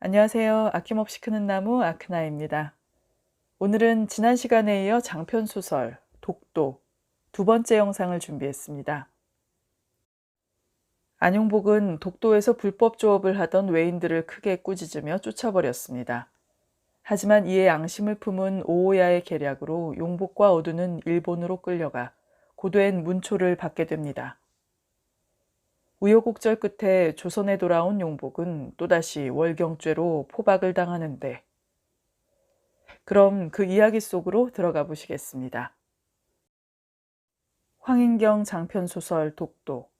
안녕하세요. 아낌없이 크는 나무 아크나입니다. 오늘은 지난 시간에 이어 장편 소설 독도 두 번째 영상을 준비했습니다. 안용복은 독도에서 불법 조업을 하던 외인들을 크게 꾸짖으며 쫓아버렸습니다. 하지만 이에 앙심을 품은 오오야의 계략으로 용복과 어두는 일본으로 끌려가 고된 문초를 받게 됩니다. 우여곡절 끝에 조선에 돌아온 용복은 또다시 월경죄로 포박을 당하는데, 그럼 그 이야기 속으로 들어가 보시겠습니다. 황인경 장편소설 독도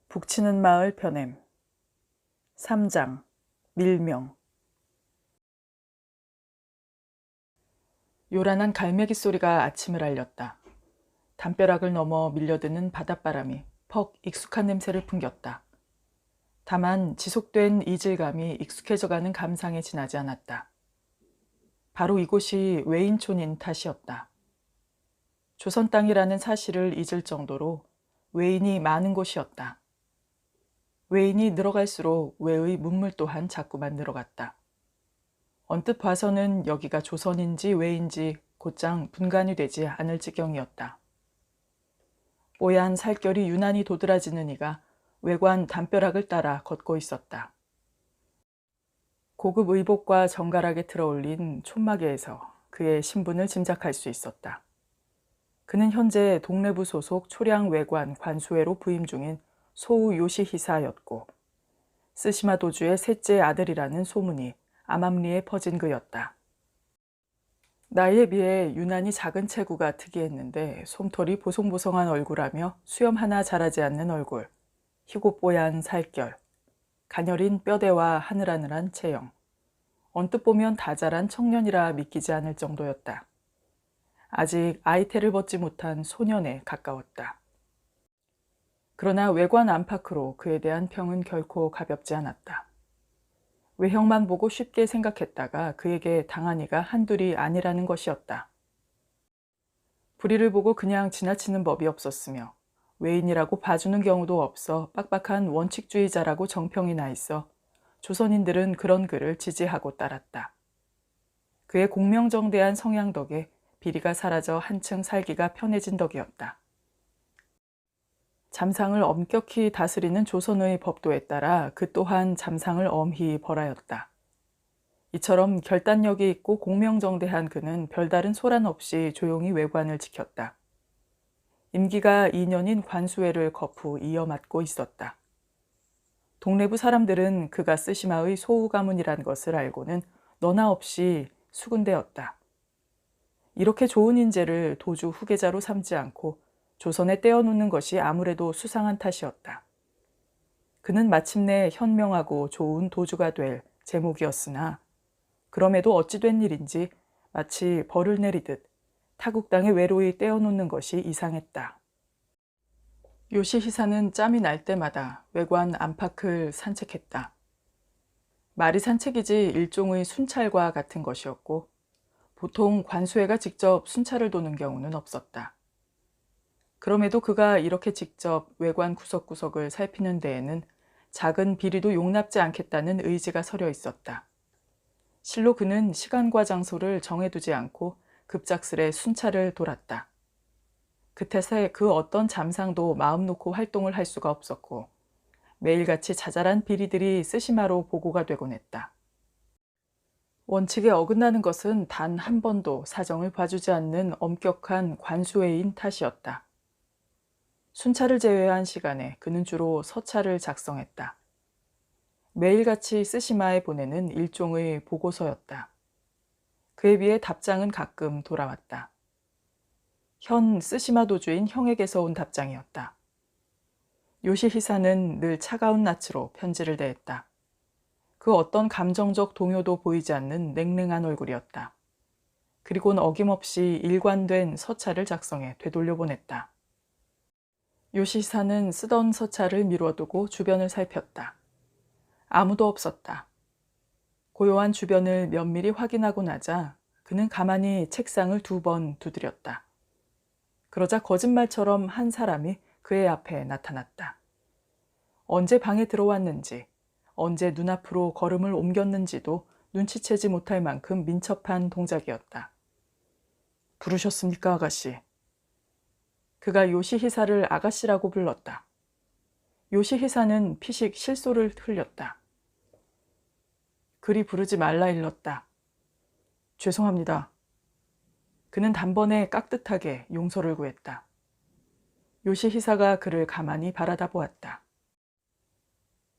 북치는 마을 편엠 3장 밀명. 요란한 갈매기 소리가 아침을 알렸다. 담벼락을 넘어 밀려드는 바닷바람이 퍽 익숙한 냄새를 풍겼다. 다만 지속된 이질감이 익숙해져가는 감상에 지나지 않았다. 바로 이곳이 외인촌인 탓이었다. 조선 땅이라는 사실을 잊을 정도로 외인이 많은 곳이었다. 외인이 늘어갈수록 외의 문물 또한 자꾸만 늘어갔다. 언뜻 봐서는 여기가 조선인지 외인지 곧장 분간이 되지 않을 지경이었다. 뽀얀 살결이 유난히 도드라지는 이가 외관 담벼락을 따라 걷고 있었다. 고급 의복과 정갈하게 들어올린 촌마개에서 그의 신분을 짐작할 수 있었다. 그는 현재 동래부 소속 초량 외관 관수회로 부임 중인 소우 요시히사였고, 쓰시마 도주의 셋째 아들이라는 소문이 암암리에 퍼진 그였다. 나이에 비해 유난히 작은 체구가 특이했는데 솜털이 보송보송한 얼굴하며 수염 하나 자라지 않는 얼굴, 희고 뽀얀 살결, 가녀린 뼈대와 하늘하늘한 체형, 언뜻 보면 다자란 청년이라 믿기지 않을 정도였다. 아직 아이태를 벗지 못한 소년에 가까웠다. 그러나 외관 안팎으로 그에 대한 평은 결코 가볍지 않았다. 외형만 보고 쉽게 생각했다가 그에게 당한 이가 한둘이 아니라는 것이었다. 불의를 보고 그냥 지나치는 법이 없었으며 외인이라고 봐주는 경우도 없어 빡빡한 원칙주의자라고 정평이 나 있어 조선인들은 그런 그를 지지하고 따랐다. 그의 공명정대한 성향 덕에 비리가 사라져 한층 살기가 편해진 덕이었다. 잠상을 엄격히 다스리는 조선의 법도에 따라 그 또한 잠상을 엄히 벌하였다. 이처럼 결단력이 있고 공명정대한 그는 별다른 소란 없이 조용히 외관을 지켰다. 임기가 2년인 관수회를 거푸 이어맡고 있었다. 동래부 사람들은 그가 쓰시마의 소우 가문이란 것을 알고는 너나 없이 수군대었다. 이렇게 좋은 인재를 도주 후계자로 삼지 않고 조선에 떼어놓는 것이 아무래도 수상한 탓이었다. 그는 마침내 현명하고 좋은 도주가 될 제목이었으나 그럼에도 어찌 된 일인지 마치 벌을 내리듯 타국당에 외로이 떼어놓는 것이 이상했다. 요시히사는 짬이 날 때마다 외관 안팎을 산책했다. 말이 산책이지 일종의 순찰과 같은 것이었고 보통 관수회가 직접 순찰을 도는 경우는 없었다. 그럼에도 그가 이렇게 직접 외관 구석구석을 살피는 데에는 작은 비리도 용납지 않겠다는 의지가 서려 있었다. 실로 그는 시간과 장소를 정해두지 않고 급작스레 순찰을 돌았다. 그 탓에 그 어떤 잠상도 마음 놓고 활동을 할 수가 없었고 매일같이 자잘한 비리들이 쓰시마로 보고가 되곤 했다. 원칙에 어긋나는 것은 단 한 번도 사정을 봐주지 않는 엄격한 관수회인 탓이었다. 순찰을 제외한 시간에 그는 주로 서찰을 작성했다. 매일같이 쓰시마에 보내는 일종의 보고서였다. 그에 비해 답장은 가끔 돌아왔다. 현 쓰시마 도주인 형에게서 온 답장이었다. 요시히사는 늘 차가운 낯으로 편지를 대했다. 그 어떤 감정적 동요도 보이지 않는 냉랭한 얼굴이었다. 그리고는 어김없이 일관된 서찰을 작성해 되돌려 보냈다. 요시히사는 쓰던 서찰을 미뤄두고 주변을 살폈다. 아무도 없었다. 고요한 주변을 면밀히 확인하고 나자 그는 가만히 책상을 2번 두드렸다. 그러자 거짓말처럼 한 사람이 그의 앞에 나타났다. 언제 방에 들어왔는지, 언제 눈앞으로 걸음을 옮겼는지도 눈치채지 못할 만큼 민첩한 동작이었다. 부르셨습니까, 아가씨? 그가 요시히사를 아가씨라고 불렀다. 요시히사는 피식 실소를 흘렸다. 그리 부르지 말라 일렀다. 죄송합니다. 그는 단번에 깍듯하게 용서를 구했다. 요시히사가 그를 가만히 바라다 보았다.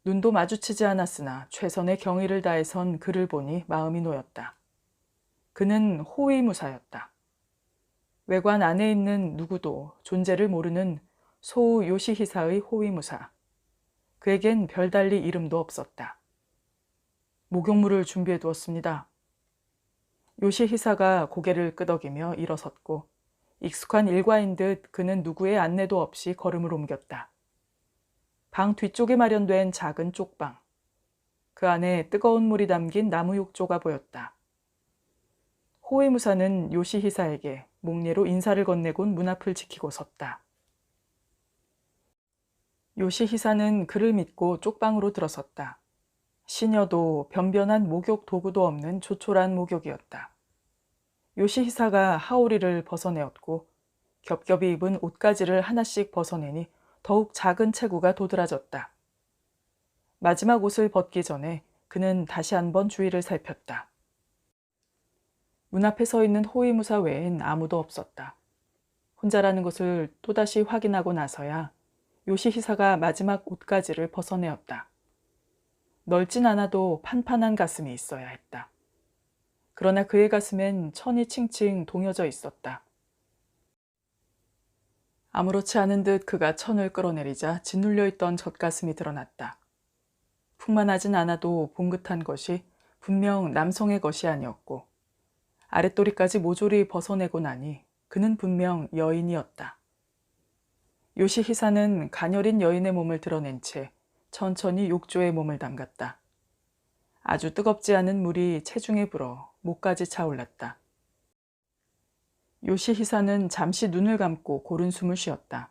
눈도 마주치지 않았으나 최선의 경의를 다해선 그를 보니 마음이 놓였다. 그는 호위무사였다. 외관 안에 있는 누구도 존재를 모르는 소우 요시히사의 호위무사. 그에겐 별달리 이름도 없었다. 목욕물을 준비해 두었습니다. 요시히사가 고개를 끄덕이며 일어섰고 익숙한 일과인 듯 그는 누구의 안내도 없이 걸음을 옮겼다. 방 뒤쪽에 마련된 작은 쪽방. 그 안에 뜨거운 물이 담긴 나무 욕조가 보였다. 호위무사는 요시히사에게 목례로 인사를 건네곤 문 앞을 지키고 섰다. 요시히사는 그를 믿고 쪽방으로 들어섰다. 시녀도 변변한 목욕 도구도 없는 조촐한 목욕이었다. 요시히사가 하오리를 벗어내었고 겹겹이 입은 옷가지를 하나씩 벗어내니 더욱 작은 체구가 도드라졌다. 마지막 옷을 벗기 전에 그는 다시 한번 주위를 살폈다. 문 앞에 서 있는 호위무사 외엔 아무도 없었다. 혼자라는 것을 또다시 확인하고 나서야 요시히사가 마지막 옷가지를 벗어내었다. 넓진 않아도 판판한 가슴이 있어야 했다. 그러나 그의 가슴엔 천이 칭칭 동여져 있었다. 아무렇지 않은 듯 그가 천을 끌어내리자 짓눌려 있던 젖가슴이 드러났다. 풍만하진 않아도 봉긋한 것이 분명 남성의 것이 아니었고 아랫도리까지 모조리 벗어내고 나니 그는 분명 여인이었다. 요시히사는 가녀린 여인의 몸을 드러낸 채 천천히 욕조에 몸을 담갔다. 아주 뜨겁지 않은 물이 체중에 불어 목까지 차올랐다. 요시히사는 잠시 눈을 감고 고른 숨을 쉬었다.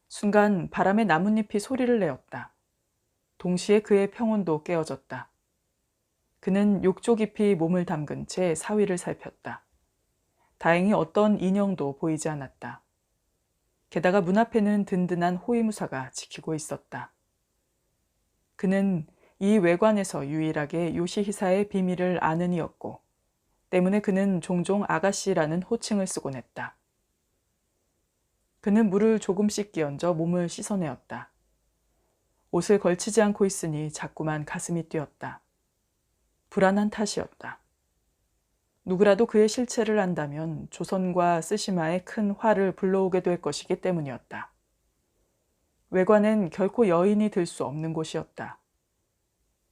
순간 바람에 나뭇잎이 소리를 내었다. 동시에 그의 평온도 깨어졌다. 그는 욕조 깊이 몸을 담근 채 사위를 살폈다. 다행히 어떤 인형도 보이지 않았다. 게다가 문 앞에는 든든한 호위무사가 지키고 있었다. 그는 이 외관에서 유일하게 요시히사의 비밀을 아는 이였고 때문에 그는 종종 아가씨라는 호칭을 쓰곤 했다. 그는 물을 조금씩 끼얹어 몸을 씻어내었다. 옷을 걸치지 않고 있으니 자꾸만 가슴이 뛰었다. 불안한 탓이었다. 누구라도 그의 실체를 안다면 조선과 쓰시마에 큰 화를 불러오게 될 것이기 때문이었다. 외관엔 결코 여인이 들 수 없는 곳이었다.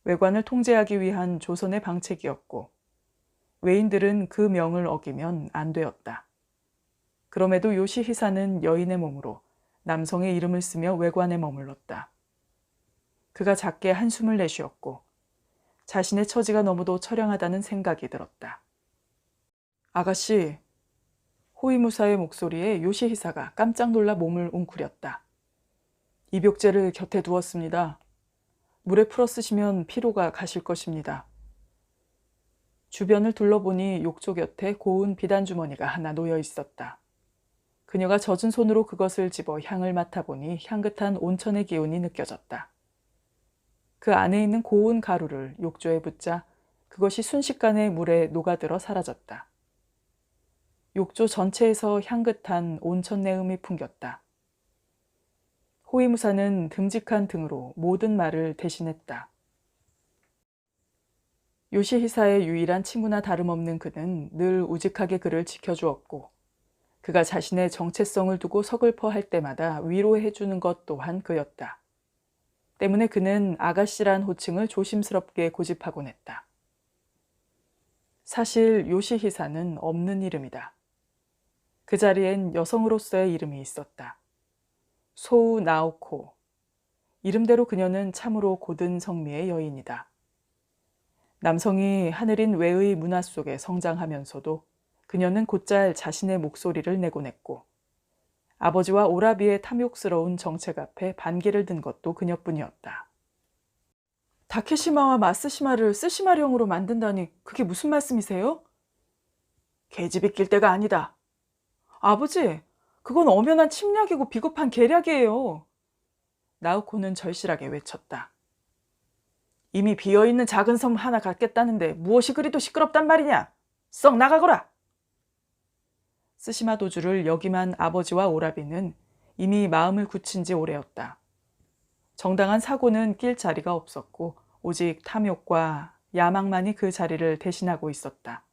외관을 통제하기 위한 조선의 방책이었고 외인들은 그 명을 어기면 안 되었다. 그럼에도 요시히사는 여인의 몸으로 남성의 이름을 쓰며 외관에 머물렀다. 그가 작게 한숨을 내쉬었고 자신의 처지가 너무도 처량하다는 생각이 들었다. 아가씨, 호위무사의 목소리에 요시히사가 깜짝 놀라 몸을 웅크렸다. 입욕제를 곁에 두었습니다. 물에 풀어 쓰시면 피로가 가실 것입니다. 주변을 둘러보니 욕조 곁에 고운 비단주머니가 하나 놓여 있었다. 그녀가 젖은 손으로 그것을 집어 향을 맡아보니 향긋한 온천의 기운이 느껴졌다. 그 안에 있는 고운 가루를 욕조에 붓자 그것이 순식간에 물에 녹아들어 사라졌다. 욕조 전체에서 향긋한 온천 내음이 풍겼다. 호위무사는 듬직한 등으로 모든 말을 대신했다. 요시히사의 유일한 친구나 다름없는 그는 늘 우직하게 그를 지켜주었고 그가 자신의 정체성을 두고 서글퍼 할 때마다 위로해 주는 것 또한 그였다. 때문에 그는 아가씨란 호칭을 조심스럽게 고집하곤 했다. 사실 요시히사는 없는 이름이다. 그 자리엔 여성으로서의 이름이 있었다. 소우 나오코. 이름대로 그녀는 참으로 고든 성미의 여인이다. 남성이 하늘인 외의 문화 속에 성장하면서도 그녀는 곧잘 자신의 목소리를 내곤 했고 아버지와 오라비의 탐욕스러운 정책 앞에 반기를 든 것도 그녀뿐이었다. 다케시마와 마쓰시마를 쓰시마령으로 만든다니 그게 무슨 말씀이세요? 계집이 낄 때가 아니다. 아버지, 그건 엄연한 침략이고 비겁한 계략이에요. 나우코는 절실하게 외쳤다. 이미 비어있는 작은 섬 하나 갖겠다는데 무엇이 그리도 시끄럽단 말이냐? 썩 나가거라! 쓰시마 도주를 역임한 아버지와 오라비는 이미 마음을 굳힌 지 오래였다. 정당한 사고는 낄 자리가 없었고 오직 탐욕과 야망만이 그 자리를 대신하고 있었다.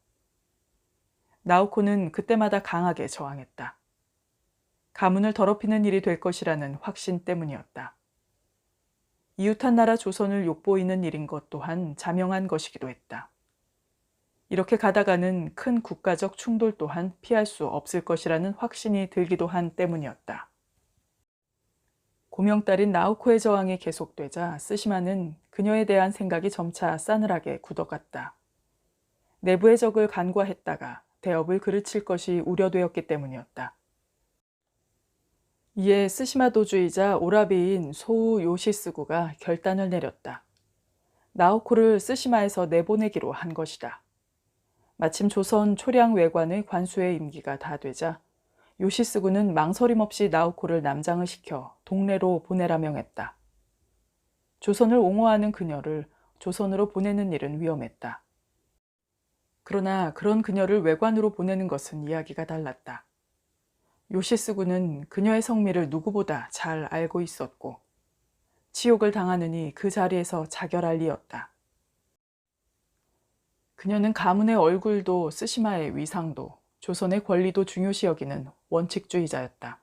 나오코는 그때마다 강하게 저항했다. 가문을 더럽히는 일이 될 것이라는 확신 때문이었다. 이웃한 나라 조선을 욕보이는 일인 것 또한 자명한 것이기도 했다. 이렇게 가다가는 큰 국가적 충돌 또한 피할 수 없을 것이라는 확신이 들기도 한 때문이었다. 고명딸인 나오코의 저항이 계속되자 쓰시마는 그녀에 대한 생각이 점차 싸늘하게 굳어갔다. 내부의 적을 간과했다가 대업을 그르칠 것이 우려되었기 때문이었다. 이에 쓰시마 도주이자 오라비인 소우 요시스구가 결단을 내렸다. 나오코를 쓰시마에서 내보내기로 한 것이다. 마침 조선 초량 외관의 관수의 임기가 다 되자 요시스구는 망설임 없이 나오코를 남장을 시켜 동래로 보내라 명했다. 조선을 옹호하는 그녀를 조선으로 보내는 일은 위험했다. 그러나 그런 그녀를 외관으로 보내는 것은 이야기가 달랐다. 요시스구는 그녀의 성미를 누구보다 잘 알고 있었고 치욕을 당하느니 그 자리에서 자결할 리였다. 그녀는 가문의 얼굴도 쓰시마의 위상도 조선의 권리도 중요시 여기는 원칙주의자였다.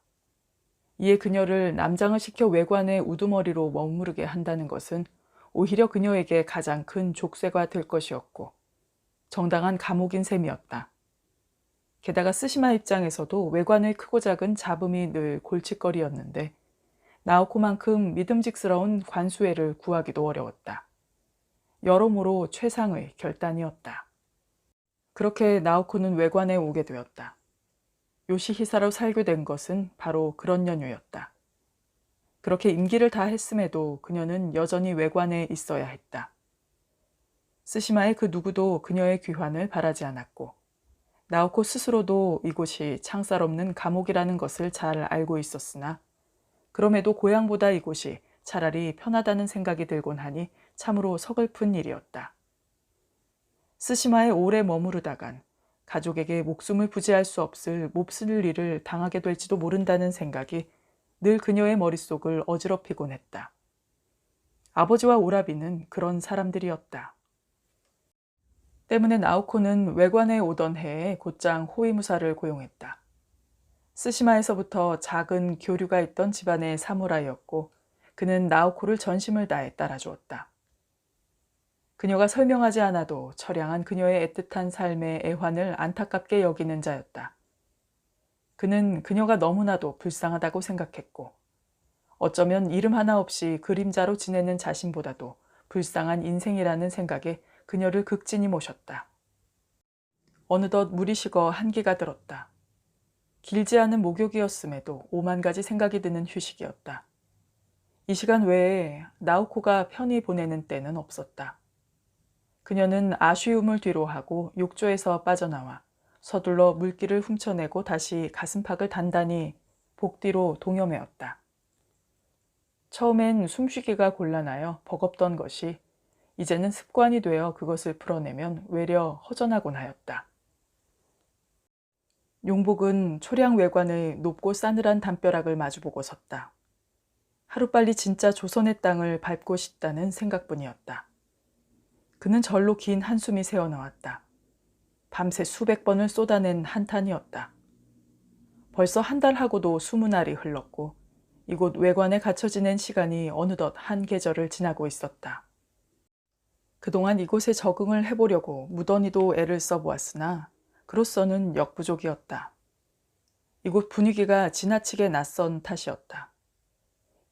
이에 그녀를 남장을 시켜 외관의 우두머리로 머무르게 한다는 것은 오히려 그녀에게 가장 큰 족쇄가 될 것이었고 정당한 감옥인 셈이었다. 게다가 쓰시마 입장에서도 외관의 크고 작은 잡음이 늘 골칫거리였는데 나오코만큼 믿음직스러운 관수애를 구하기도 어려웠다. 여러모로 최상의 결단이었다. 그렇게 나오코는 외관에 오게 되었다. 요시히사로 살게 된 것은 바로 그런 연유였다. 그렇게 임기를 다 했음에도 그녀는 여전히 외관에 있어야 했다. 쓰시마의 그 누구도 그녀의 귀환을 바라지 않았고 나오코 스스로도 이곳이 창살 없는 감옥이라는 것을 잘 알고 있었으나 그럼에도 고향보다 이곳이 차라리 편하다는 생각이 들곤 하니 참으로 서글픈 일이었다. 쓰시마에 오래 머무르다간 가족에게 목숨을 부지할 수 없을 몹쓸 일을 당하게 될지도 모른다는 생각이 늘 그녀의 머릿속을 어지럽히곤 했다. 아버지와 오라비는 그런 사람들이었다. 때문에 나오코는 외관에 오던 해에 곧장 호위무사를 고용했다. 쓰시마에서부터 작은 교류가 있던 집안의 사무라이였고 그는 나오코를 전심을 다해 따라주었다. 그녀가 설명하지 않아도 처량한 그녀의 애틋한 삶의 애환을 안타깝게 여기는 자였다. 그는 그녀가 너무나도 불쌍하다고 생각했고 어쩌면 이름 하나 없이 그림자로 지내는 자신보다도 불쌍한 인생이라는 생각에 그녀를 극진히 모셨다. 어느덧 물이 식어 한기가 들었다. 길지 않은 목욕이었음에도 5만 가지 생각이 드는 휴식이었다. 이 시간 외에 나오코가 편히 보내는 때는 없었다. 그녀는 아쉬움을 뒤로하고 욕조에서 빠져나와 서둘러 물기를 훔쳐내고 다시 가슴팍을 단단히 복 뒤로 동여매었다. 처음엔 숨쉬기가 곤란하여 버겁던 것이 이제는 습관이 되어 그것을 풀어내면 외려 허전하곤 하였다. 용복은 초량 외관의 높고 싸늘한 담벼락을 마주보고 섰다. 하루빨리 진짜 조선의 땅을 밟고 싶다는 생각뿐이었다. 그는 절로 긴 한숨이 새어나왔다. 밤새 수백 번을 쏟아낸 한탄이었다. 벌써 한 달하고도 20날이 흘렀고 이곳 외관에 갇혀 지낸 시간이 어느덧 한 계절을 지나고 있었다. 그동안 이곳에 적응을 해보려고 무던히도 애를 써보았으나 그로서는 역부족이었다. 이곳 분위기가 지나치게 낯선 탓이었다.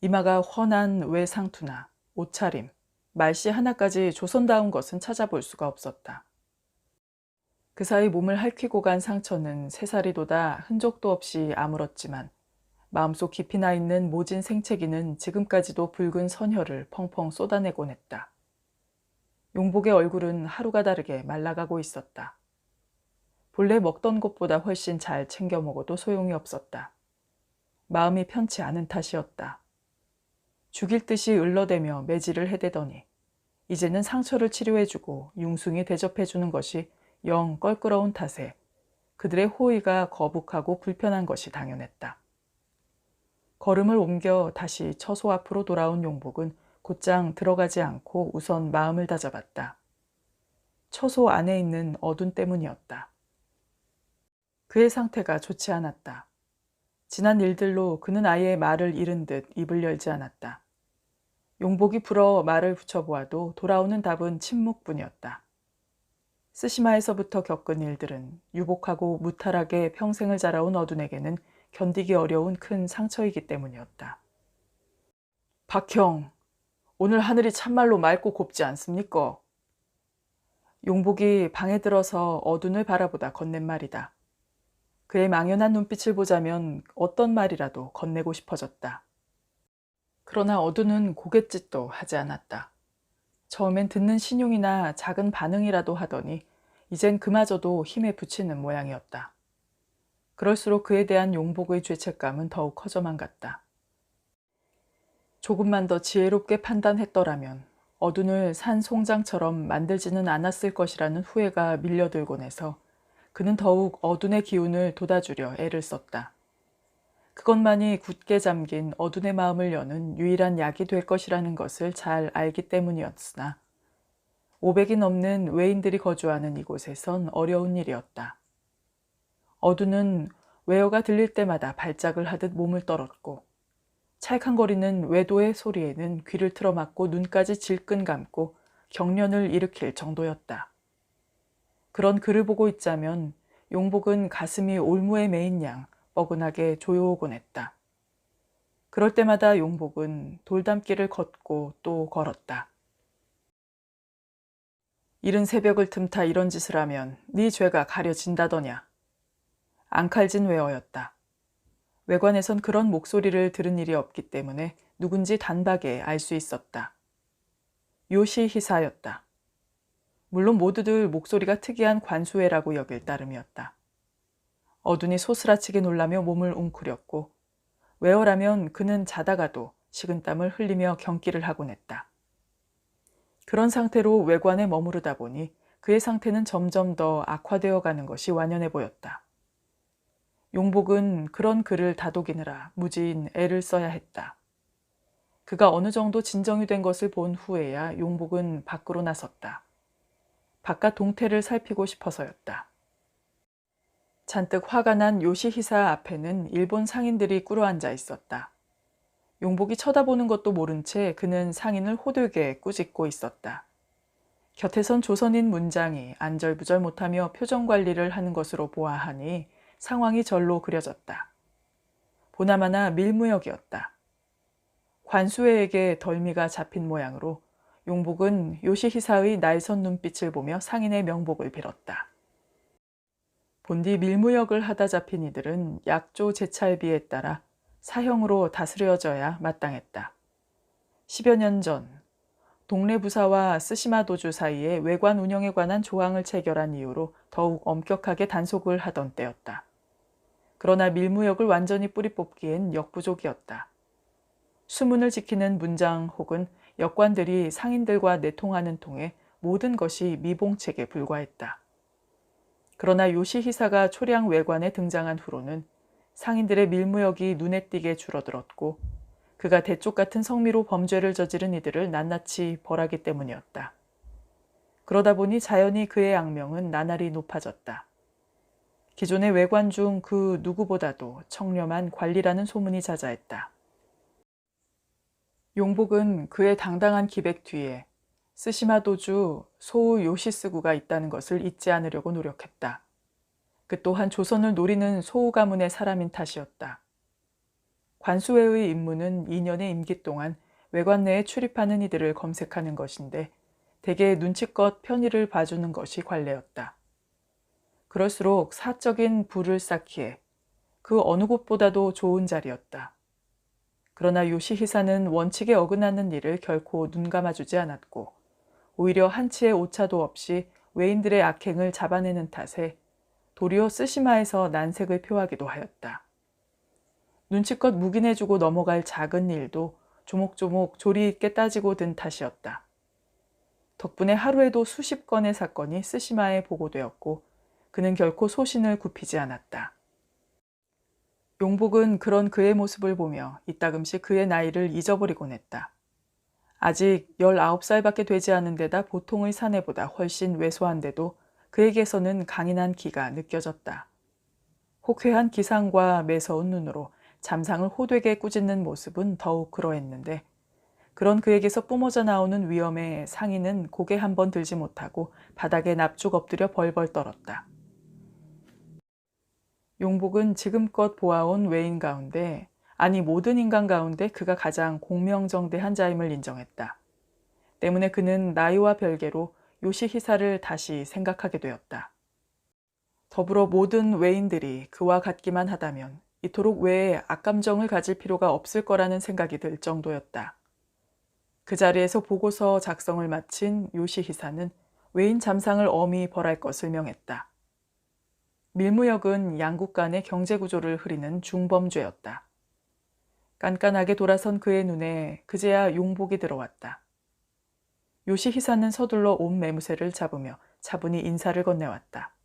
이마가 훤한 외상투나 옷차림, 말씨 하나까지 조선다운 것은 찾아볼 수가 없었다. 그 사이 몸을 핥히고 간 상처는 새살이 돋아 흔적도 없이 아물었지만 마음속 깊이 나 있는 모진 생채기는 지금까지도 붉은 선혈을 펑펑 쏟아내곤 했다. 용복의 얼굴은 하루가 다르게 말라가고 있었다. 본래 먹던 것보다 훨씬 잘 챙겨 먹어도 소용이 없었다. 마음이 편치 않은 탓이었다. 죽일 듯이 을러대며 매질을 해대더니 이제는 상처를 치료해주고 융숭이 대접해주는 것이 영 껄끄러운 탓에 그들의 호의가 거북하고 불편한 것이 당연했다. 걸음을 옮겨 다시 처소 앞으로 돌아온 용복은 곧장 들어가지 않고 우선 마음을 다잡았다. 처소 안에 있는 어둔 때문이었다. 그의 상태가 좋지 않았다. 지난 일들로 그는 아예 말을 잃은 듯 입을 열지 않았다. 용복이 불어 말을 붙여보아도 돌아오는 답은 침묵뿐이었다. 스시마에서부터 겪은 일들은 유복하고 무탈하게 평생을 자라온 어둔에게는 견디기 어려운 큰 상처이기 때문이었다. 박형, 오늘 하늘이 참말로 맑고 곱지 않습니까? 용복이 방에 들어서 어둔을 바라보다 건넨 말이다. 그의 망연한 눈빛을 보자면 어떤 말이라도 건네고 싶어졌다. 그러나 어둔은 고갯짓도 하지 않았다. 처음엔 듣는 신용이나 작은 반응이라도 하더니 이젠 그마저도 힘에 부치는 모양이었다. 그럴수록 그에 대한 용복의 죄책감은 더욱 커져만 갔다. 조금만 더 지혜롭게 판단했더라면 어둔을 산 송장처럼 만들지는 않았을 것이라는 후회가 밀려들곤 해서 그는 더욱 어둔의 기운을 돋아주려 애를 썼다. 그것만이 굳게 잠긴 어둔의 마음을 여는 유일한 약이 될 것이라는 것을 잘 알기 때문이었으나 500이 넘는 외인들이 거주하는 이곳에선 어려운 일이었다. 어둔은 외어가 들릴 때마다 발작을 하듯 몸을 떨었고 찰캉거리는 외도의 소리에는 귀를 틀어막고 눈까지 질끈 감고 경련을 일으킬 정도였다. 그런 그를 보고 있자면 용복은 가슴이 올무에 메인 양 뻐근하게 조여오곤 했다. 그럴 때마다 용복은 돌담길을 걷고 또 걸었다. 이른 새벽을 틈타 이런 짓을 하면 네 죄가 가려진다더냐. 앙칼진 외어였다. 외관에선 그런 목소리를 들은 일이 없기 때문에 누군지 단박에 알 수 있었다. 요시히사였다. 물론 모두들 목소리가 특이한 관수애라고 여길 따름이었다. 어둔이 소스라치게 놀라며 몸을 웅크렸고 외어라면 그는 자다가도 식은땀을 흘리며 경기를 하곤 했다. 그런 상태로 외관에 머무르다 보니 그의 상태는 점점 더 악화되어 가는 것이 완연해 보였다. 용복은 그런 그를 다독이느라 무지인 애를 써야 했다. 그가 어느 정도 진정이 된 것을 본 후에야 용복은 밖으로 나섰다. 바깥 동태를 살피고 싶어서였다. 잔뜩 화가 난 요시히사 앞에는 일본 상인들이 꿇어앉아 있었다. 용복이 쳐다보는 것도 모른 채 그는 상인을 호되게 꾸짖고 있었다. 곁에선 조선인 문장이 안절부절 못하며 표정 관리를 하는 것으로 보아하니 상황이 절로 그려졌다. 보나마나 밀무역이었다. 관수애에게 덜미가 잡힌 모양으로 용복은 요시히사의 날선 눈빛을 보며 상인의 명복을 빌었다. 본디 밀무역을 하다 잡힌 이들은 약조 제찰비에 따라 사형으로 다스려져야 마땅했다. 10여 년 전 동래 부사와 스시마 도주 사이에 외관 운영에 관한 조항을 체결한 이유로 더욱 엄격하게 단속을 하던 때였다. 그러나 밀무역을 완전히 뿌리 뽑기엔 역부족이었다. 수문을 지키는 문장 혹은 역관들이 상인들과 내통하는 통에 모든 것이 미봉책에 불과했다. 그러나 요시히사가 초량 외관에 등장한 후로는 상인들의 밀무역이 눈에 띄게 줄어들었고 그가 대쪽 같은 성미로 범죄를 저지른 이들을 낱낱이 벌하기 때문이었다. 그러다 보니 자연히 그의 악명은 나날이 높아졌다. 기존의 외관 중 그 누구보다도 청렴한 관리라는 소문이 자자했다. 용복은 그의 당당한 기백 뒤에 스시마 도주 소우 요시스구가 있다는 것을 잊지 않으려고 노력했다. 그 또한 조선을 노리는 소우 가문의 사람인 탓이었다. 관수회의 임무는 2년의 임기 동안 외관 내에 출입하는 이들을 검색하는 것인데 대개 눈치껏 편의를 봐주는 것이 관례였다. 그럴수록 사적인 부를 쌓기에 그 어느 곳보다도 좋은 자리였다. 그러나 요시히사는 원칙에 어긋나는 일을 결코 눈감아주지 않았고 오히려 한치의 오차도 없이 외인들의 악행을 잡아내는 탓에 도리어 쓰시마에서 난색을 표하기도 하였다. 눈치껏 묵인해주고 넘어갈 작은 일도 조목조목 조리 있게 따지고 든 탓이었다. 덕분에 하루에도 수십 건의 사건이 쓰시마에 보고되었고 그는 결코 소신을 굽히지 않았다. 용복은 그런 그의 모습을 보며 이따금씩 그의 나이를 잊어버리곤 했다. 아직 19살밖에 되지 않은 데다 보통의 사내보다 훨씬 왜소한데도 그에게서는 강인한 기가 느껴졌다. 호쾌한 기상과 매서운 눈으로 잠상을 호되게 꾸짖는 모습은 더욱 그러했는데 그런 그에게서 뿜어져 나오는 위엄에 상인은 고개 한번 들지 못하고 바닥에 납죽 엎드려 벌벌 떨었다. 용복은 지금껏 보아온 외인 가운데, 아니 모든 인간 가운데 그가 가장 공명정대한 자임을 인정했다. 때문에 그는 나이와 별개로 요시히사를 다시 생각하게 되었다. 더불어 모든 외인들이 그와 같기만 하다면 이토록 외에 악감정을 가질 필요가 없을 거라는 생각이 들 정도였다. 그 자리에서 보고서 작성을 마친 요시히사는 외인 잠상을 엄히 벌할 것을 명했다. 밀무역은 양국 간의 경제구조를 흐리는 중범죄였다. 깐깐하게 돌아선 그의 눈에 그제야 용복이 들어왔다. 요시히사는 서둘러 온 매무새를 잡으며 차분히 인사를 건네왔다.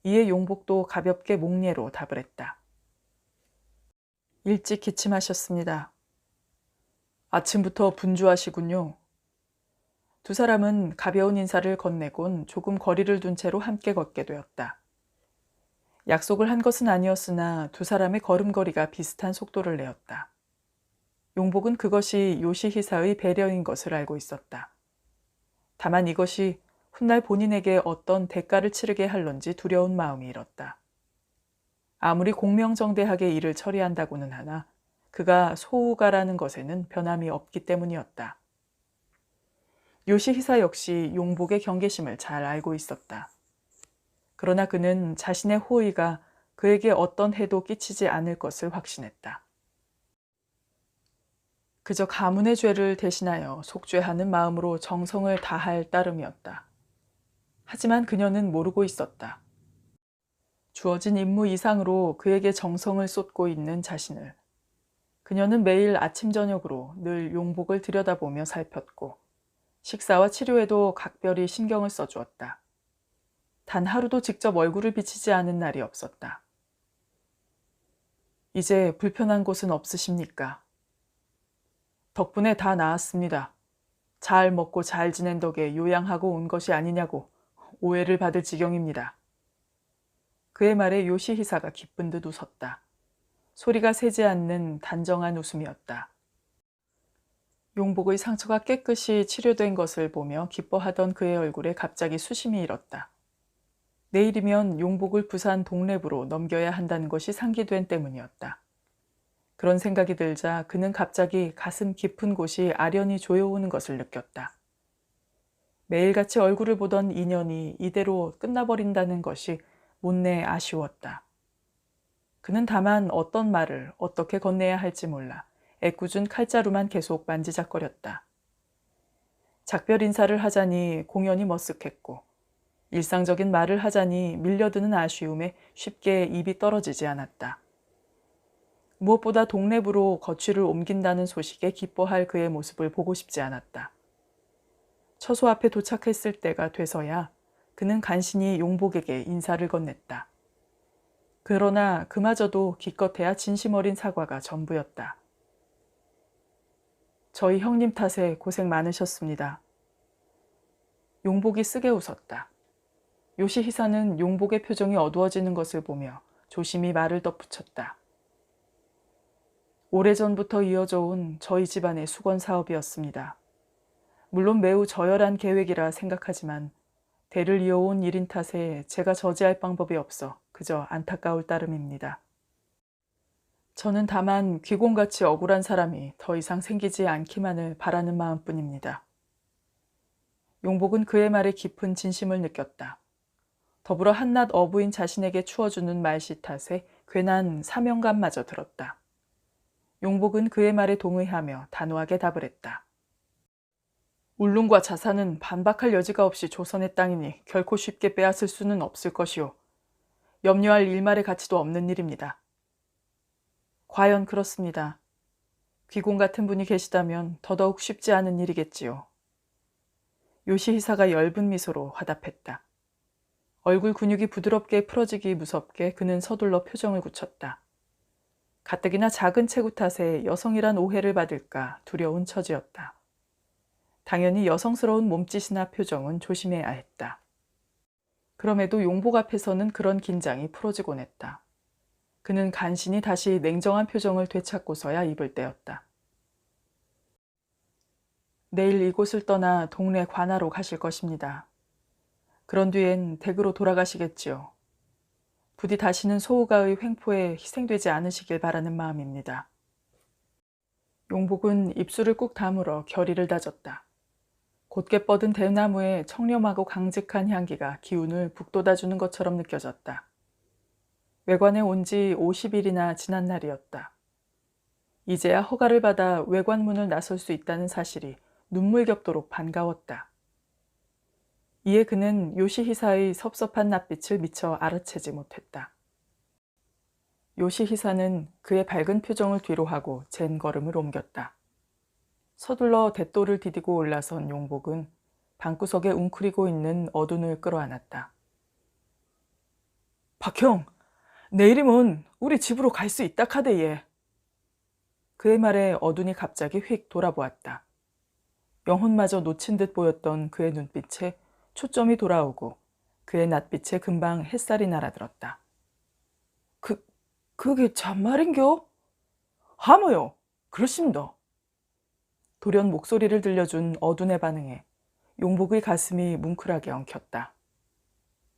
이에 용복도 가볍게 목례로 답을 했다. 일찍 기침하셨습니다. 아침부터 분주하시군요. 두 사람은 가벼운 인사를 건네곤 조금 거리를 둔 채로 함께 걷게 되었다. 약속을 한 것은 아니었으나 두 사람의 걸음걸이가 비슷한 속도를 내었다. 용복은 그것이 요시히사의 배려인 것을 알고 있었다. 다만 이것이 훗날 본인에게 어떤 대가를 치르게 할런지 두려운 마음이 일었다. 아무리 공명정대하게 일을 처리한다고는 하나 그가 소우가라는 것에는 변함이 없기 때문이었다. 요시히사 역시 용복의 경계심을 잘 알고 있었다. 그러나 그는 자신의 호의가 그에게 어떤 해도 끼치지 않을 것을 확신했다. 그저 가문의 죄를 대신하여 속죄하는 마음으로 정성을 다할 따름이었다. 하지만 그녀는 모르고 있었다. 주어진 임무 이상으로 그에게 정성을 쏟고 있는 자신을. 그녀는 매일 아침 저녁으로 늘 용복을 들여다보며 살폈고 식사와 치료에도 각별히 신경을 써주었다. 단 하루도 직접 얼굴을 비치지 않은 날이 없었다. 이제 불편한 곳은 없으십니까? 덕분에 다 나았습니다. 잘 먹고 잘 지낸 덕에 요양하고 온 것이 아니냐고 오해를 받을 지경입니다. 그의 말에 요시히사가 기쁜 듯 웃었다. 소리가 새지 않는 단정한 웃음이었다. 용복의 상처가 깨끗이 치료된 것을 보며 기뻐하던 그의 얼굴에 갑자기 수심이 일었다. 내일이면 용복을 부산 동래부로 넘겨야 한다는 것이 상기된 때문이었다. 그런 생각이 들자 그는 갑자기 가슴 깊은 곳이 아련히 조여오는 것을 느꼈다. 매일같이 얼굴을 보던 인연이 이대로 끝나버린다는 것이 못내 아쉬웠다. 그는 다만 어떤 말을 어떻게 건네야 할지 몰라 애꿎은 칼자루만 계속 만지작거렸다. 작별 인사를 하자니 공연이 머쓱했고 일상적인 말을 하자니 밀려드는 아쉬움에 쉽게 입이 떨어지지 않았다. 무엇보다 동래부로 거취를 옮긴다는 소식에 기뻐할 그의 모습을 보고 싶지 않았다. 처소 앞에 도착했을 때가 돼서야 그는 간신히 용복에게 인사를 건넸다. 그러나 그마저도 기껏해야 진심 어린 사과가 전부였다. 저희 형님 탓에 고생 많으셨습니다. 용복이 쓰게 웃었다. 요시히사는 용복의 표정이 어두워지는 것을 보며 조심히 말을 덧붙였다. 오래전부터 이어져 온 저희 집안의 수건 사업이었습니다. 물론 매우 저열한 계획이라 생각하지만 대를 이어온 일인 탓에 제가 저지할 방법이 없어 그저 안타까울 따름입니다. 저는 다만 귀공같이 억울한 사람이 더 이상 생기지 않기만을 바라는 마음뿐입니다. 용복은 그의 말에 깊은 진심을 느꼈다. 더불어 한낱 어부인 자신에게 추어주는 말씨 탓에 괜한 사명감마저 들었다. 용복은 그의 말에 동의하며 단호하게 답을 했다. 울릉과 자산은 반박할 여지가 없이 조선의 땅이니 결코 쉽게 빼앗을 수는 없을 것이오. 염려할 일말의 가치도 없는 일입니다. 과연 그렇습니다. 귀공 같은 분이 계시다면 더더욱 쉽지 않은 일이겠지요. 요시히사가 엷은 미소로 화답했다. 얼굴 근육이 부드럽게 풀어지기 무섭게 그는 서둘러 표정을 굳혔다. 가뜩이나 작은 체구 탓에 여성이란 오해를 받을까 두려운 처지였다. 당연히 여성스러운 몸짓이나 표정은 조심해야 했다. 그럼에도 용복 앞에서는 그런 긴장이 풀어지곤 했다. 그는 간신히 다시 냉정한 표정을 되찾고서야 입을 떼었다. 내일 이곳을 떠나 동네 관하로 가실 것입니다. 그런 뒤엔 댁으로 돌아가시겠지요. 부디 다시는 소우가의 횡포에 희생되지 않으시길 바라는 마음입니다. 용복은 입술을 꾹 다물어 결의를 다졌다. 곧게 뻗은 대나무의 청렴하고 강직한 향기가 기운을 북돋아주는 것처럼 느껴졌다. 외관에 온 지 50일이나 지난 날이었다. 이제야 허가를 받아 외관문을 나설 수 있다는 사실이 눈물겹도록 반가웠다. 이에 그는 요시히사의 섭섭한 낯빛을 미처 알아채지 못했다. 요시히사는 그의 밝은 표정을 뒤로하고 젠 걸음을 옮겼다. 서둘러 대도를 디디고 올라선 용복은 방구석에 웅크리고 있는 어둔을 끌어안았다. 박형, 내일이면 우리 집으로 갈 수 있다 카대 얘. 그의 말에 어둔이 갑자기 휙 돌아보았다. 영혼마저 놓친 듯 보였던 그의 눈빛에 초점이 돌아오고 그의 낯빛에 금방 햇살이 날아들었다. 그게 참말인겨? 하모요, 그렇습니다. 돌연 목소리를 들려준 어둔의 반응에 용복의 가슴이 뭉클하게 엉켰다.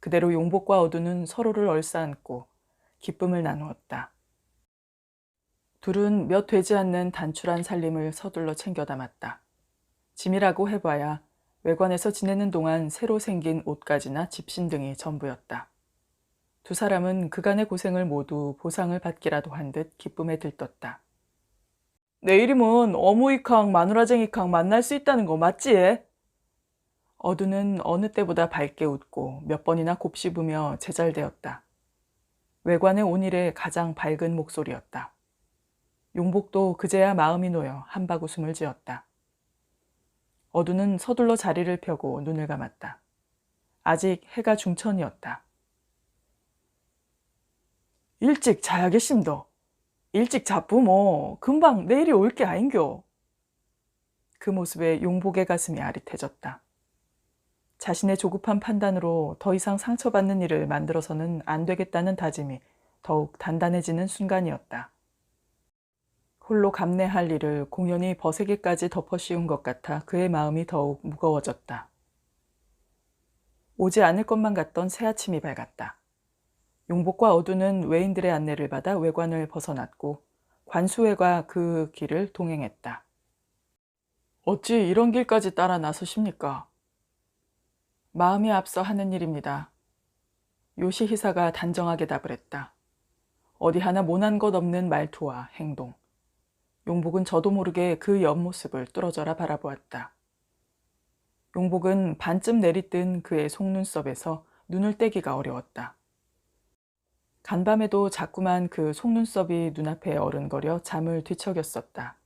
그대로 용복과 어둔은 서로를 얼싸안고 기쁨을 나누었다. 둘은 몇 되지 않는 단출한 살림을 서둘러 챙겨 담았다. 짐이라고 해봐야 외관에서 지내는 동안 새로 생긴 옷가지나 집신 등이 전부였다. 두 사람은 그간의 고생을 모두 보상을 받기라도 한 듯 기쁨에 들떴다. 내일이면 어무이캉 마누라쟁이캉 만날 수 있다는 거 맞지? 어두는 어느 때보다 밝게 웃고 몇 번이나 곱씹으며 제잘되었다. 외관에 온 일에 가장 밝은 목소리였다. 용복도 그제야 마음이 놓여 한바구음을 지었다. 어두는 서둘러 자리를 펴고 눈을 감았다. 아직 해가 중천이었다. 일찍 자야겠심더. 일찍 자쁘 금방 내일이 올 게 아닌겨. 그 모습에 용복의 가슴이 아릿해졌다. 자신의 조급한 판단으로 더 이상 상처받는 일을 만들어서는 안 되겠다는 다짐이 더욱 단단해지는 순간이었다. 홀로 감내할 일을 공연히 버세게까지 덮어씌운 것 같아 그의 마음이 더욱 무거워졌다. 오지 않을 것만 같던 새아침이 밝았다. 용복과 어두는 외인들의 안내를 받아 외관을 벗어났고 관수회가 그 길을 동행했다. 어찌 이런 길까지 따라 나서십니까? 마음이 앞서 하는 일입니다. 요시히사가 단정하게 답을 했다. 어디 하나 모난 것 없는 말투와 행동. 용복은 저도 모르게 그 옆모습을 뚫어져라 바라보았다. 용복은 반쯤 내리뜬 그의 속눈썹에서 눈을 떼기가 어려웠다. 간밤에도 자꾸만 그 속눈썹이 눈앞에 어른거려 잠을 뒤척였었다.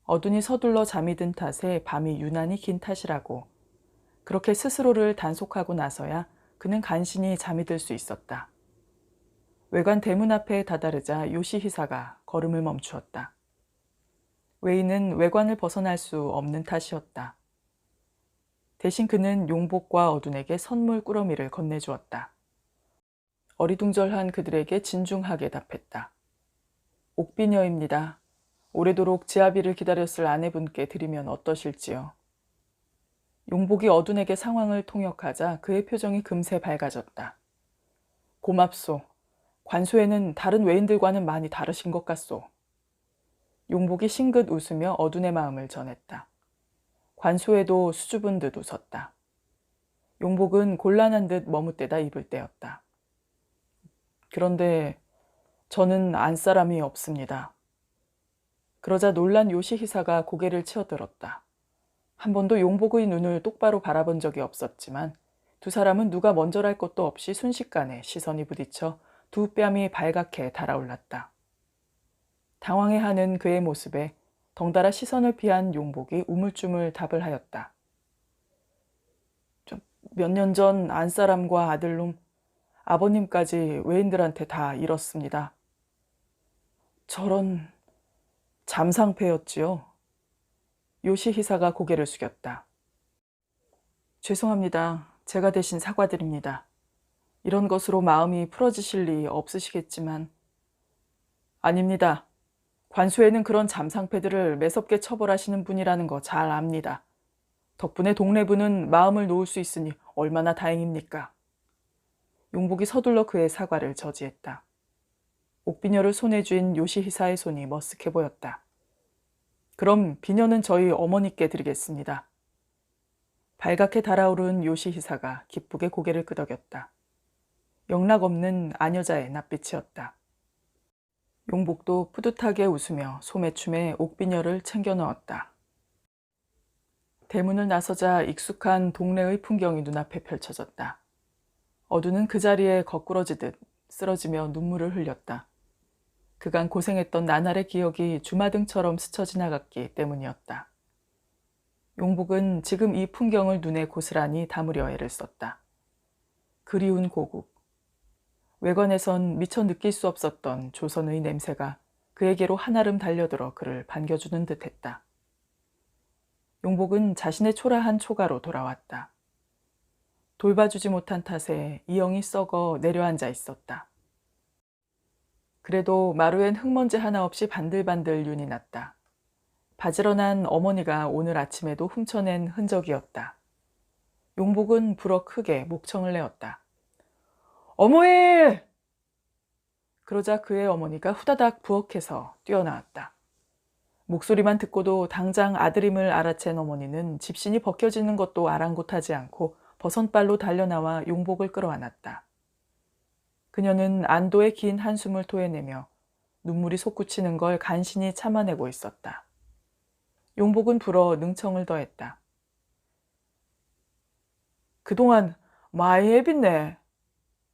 어둔이 서둘러 잠이 든 탓에 밤이 유난히 긴 탓이라고 그렇게 스스로를 단속하고 나서야 그는 간신히 잠이 들 수 있었다. 외관 대문 앞에 다다르자 요시히사가 걸음을 멈추었다. 외인은 외관을 벗어날 수 없는 탓이었다. 대신 그는 용복과 어둔에게 선물 꾸러미를 건네주었다. 어리둥절한 그들에게 진중하게 답했다. 옥비녀입니다. 오래도록 지아비를 기다렸을 아내분께 드리면 어떠실지요. 용복이 어둔에게 상황을 통역하자 그의 표정이 금세 밝아졌다. 고맙소. 관소에는 다른 외인들과는 많이 다르신 것 같소. 용복이 싱긋 웃으며 어둔의 마음을 전했다. 관소에도 수줍은 듯 웃었다. 용복은 곤란한 듯 머뭇대다 입을 떼었다. 그런데 저는 안 사람이 없습니다. 그러자 놀란 요시히사가 고개를 치어들었다. 한 번도 용복의 눈을 똑바로 바라본 적이 없었지만 두 사람은 누가 먼저랄 것도 없이 순식간에 시선이 부딪혀 두 뺨이 발갛게 달아올랐다. 당황해하는 그의 모습에 덩달아 시선을 피한 용복이 우물쭈물 답을 하였다. 몇 년 전 안사람과 아들놈, 아버님까지 외인들한테 다 잃었습니다. 저런 잠상패였지요. 요시히사가 고개를 숙였다. 죄송합니다. 제가 대신 사과드립니다. 이런 것으로 마음이 풀어지실 리 없으시겠지만. 아닙니다. 관소에는 그런 잠상패들을 매섭게 처벌하시는 분이라는 거 잘 압니다. 덕분에 동네분은 마음을 놓을 수 있으니 얼마나 다행입니까? 용복이 서둘러 그의 사과를 저지했다. 옥비녀를 손에 쥔 요시히사의 손이 머쓱해 보였다. 그럼 비녀는 저희 어머니께 드리겠습니다. 발갛게 달아오른 요시히사가 기쁘게 고개를 끄덕였다. 영락없는 아녀자의 낯빛이었다. 용복도 뿌듯하게 웃으며 소매춤에 옥비녀를 챙겨 넣었다. 대문을 나서자 익숙한 동네의 풍경이 눈앞에 펼쳐졌다. 어두는 그 자리에 거꾸러지듯 쓰러지며 눈물을 흘렸다. 그간 고생했던 나날의 기억이 주마등처럼 스쳐 지나갔기 때문이었다. 용복은 지금 이 풍경을 눈에 고스란히 담으려 애를 썼다. 그리운 고국. 외관에선 미처 느낄 수 없었던 조선의 냄새가 그에게로 한아름 달려들어 그를 반겨주는 듯했다. 용복은 자신의 초라한 초가로 돌아왔다. 돌봐주지 못한 탓에 이영이 썩어 내려앉아 있었다. 그래도 마루엔 흙먼지 하나 없이 반들반들 윤이 났다. 바지런한 어머니가 오늘 아침에도 훔쳐낸 흔적이었다. 용복은 불어 크게 목청을 내었다. 어머니! 그러자 그의 어머니가 후다닥 부엌에서 뛰어나왔다. 목소리만 듣고도 당장 아들임을 알아챈 어머니는 집신이 벗겨지는 것도 아랑곳하지 않고 버선발로 달려나와 용복을 끌어안았다. 그녀는 안도의 긴 한숨을 토해내며 눈물이 솟구치는 걸 간신히 참아내고 있었다. 용복은 불어 능청을 더했다. 그동안 많이 애빚네.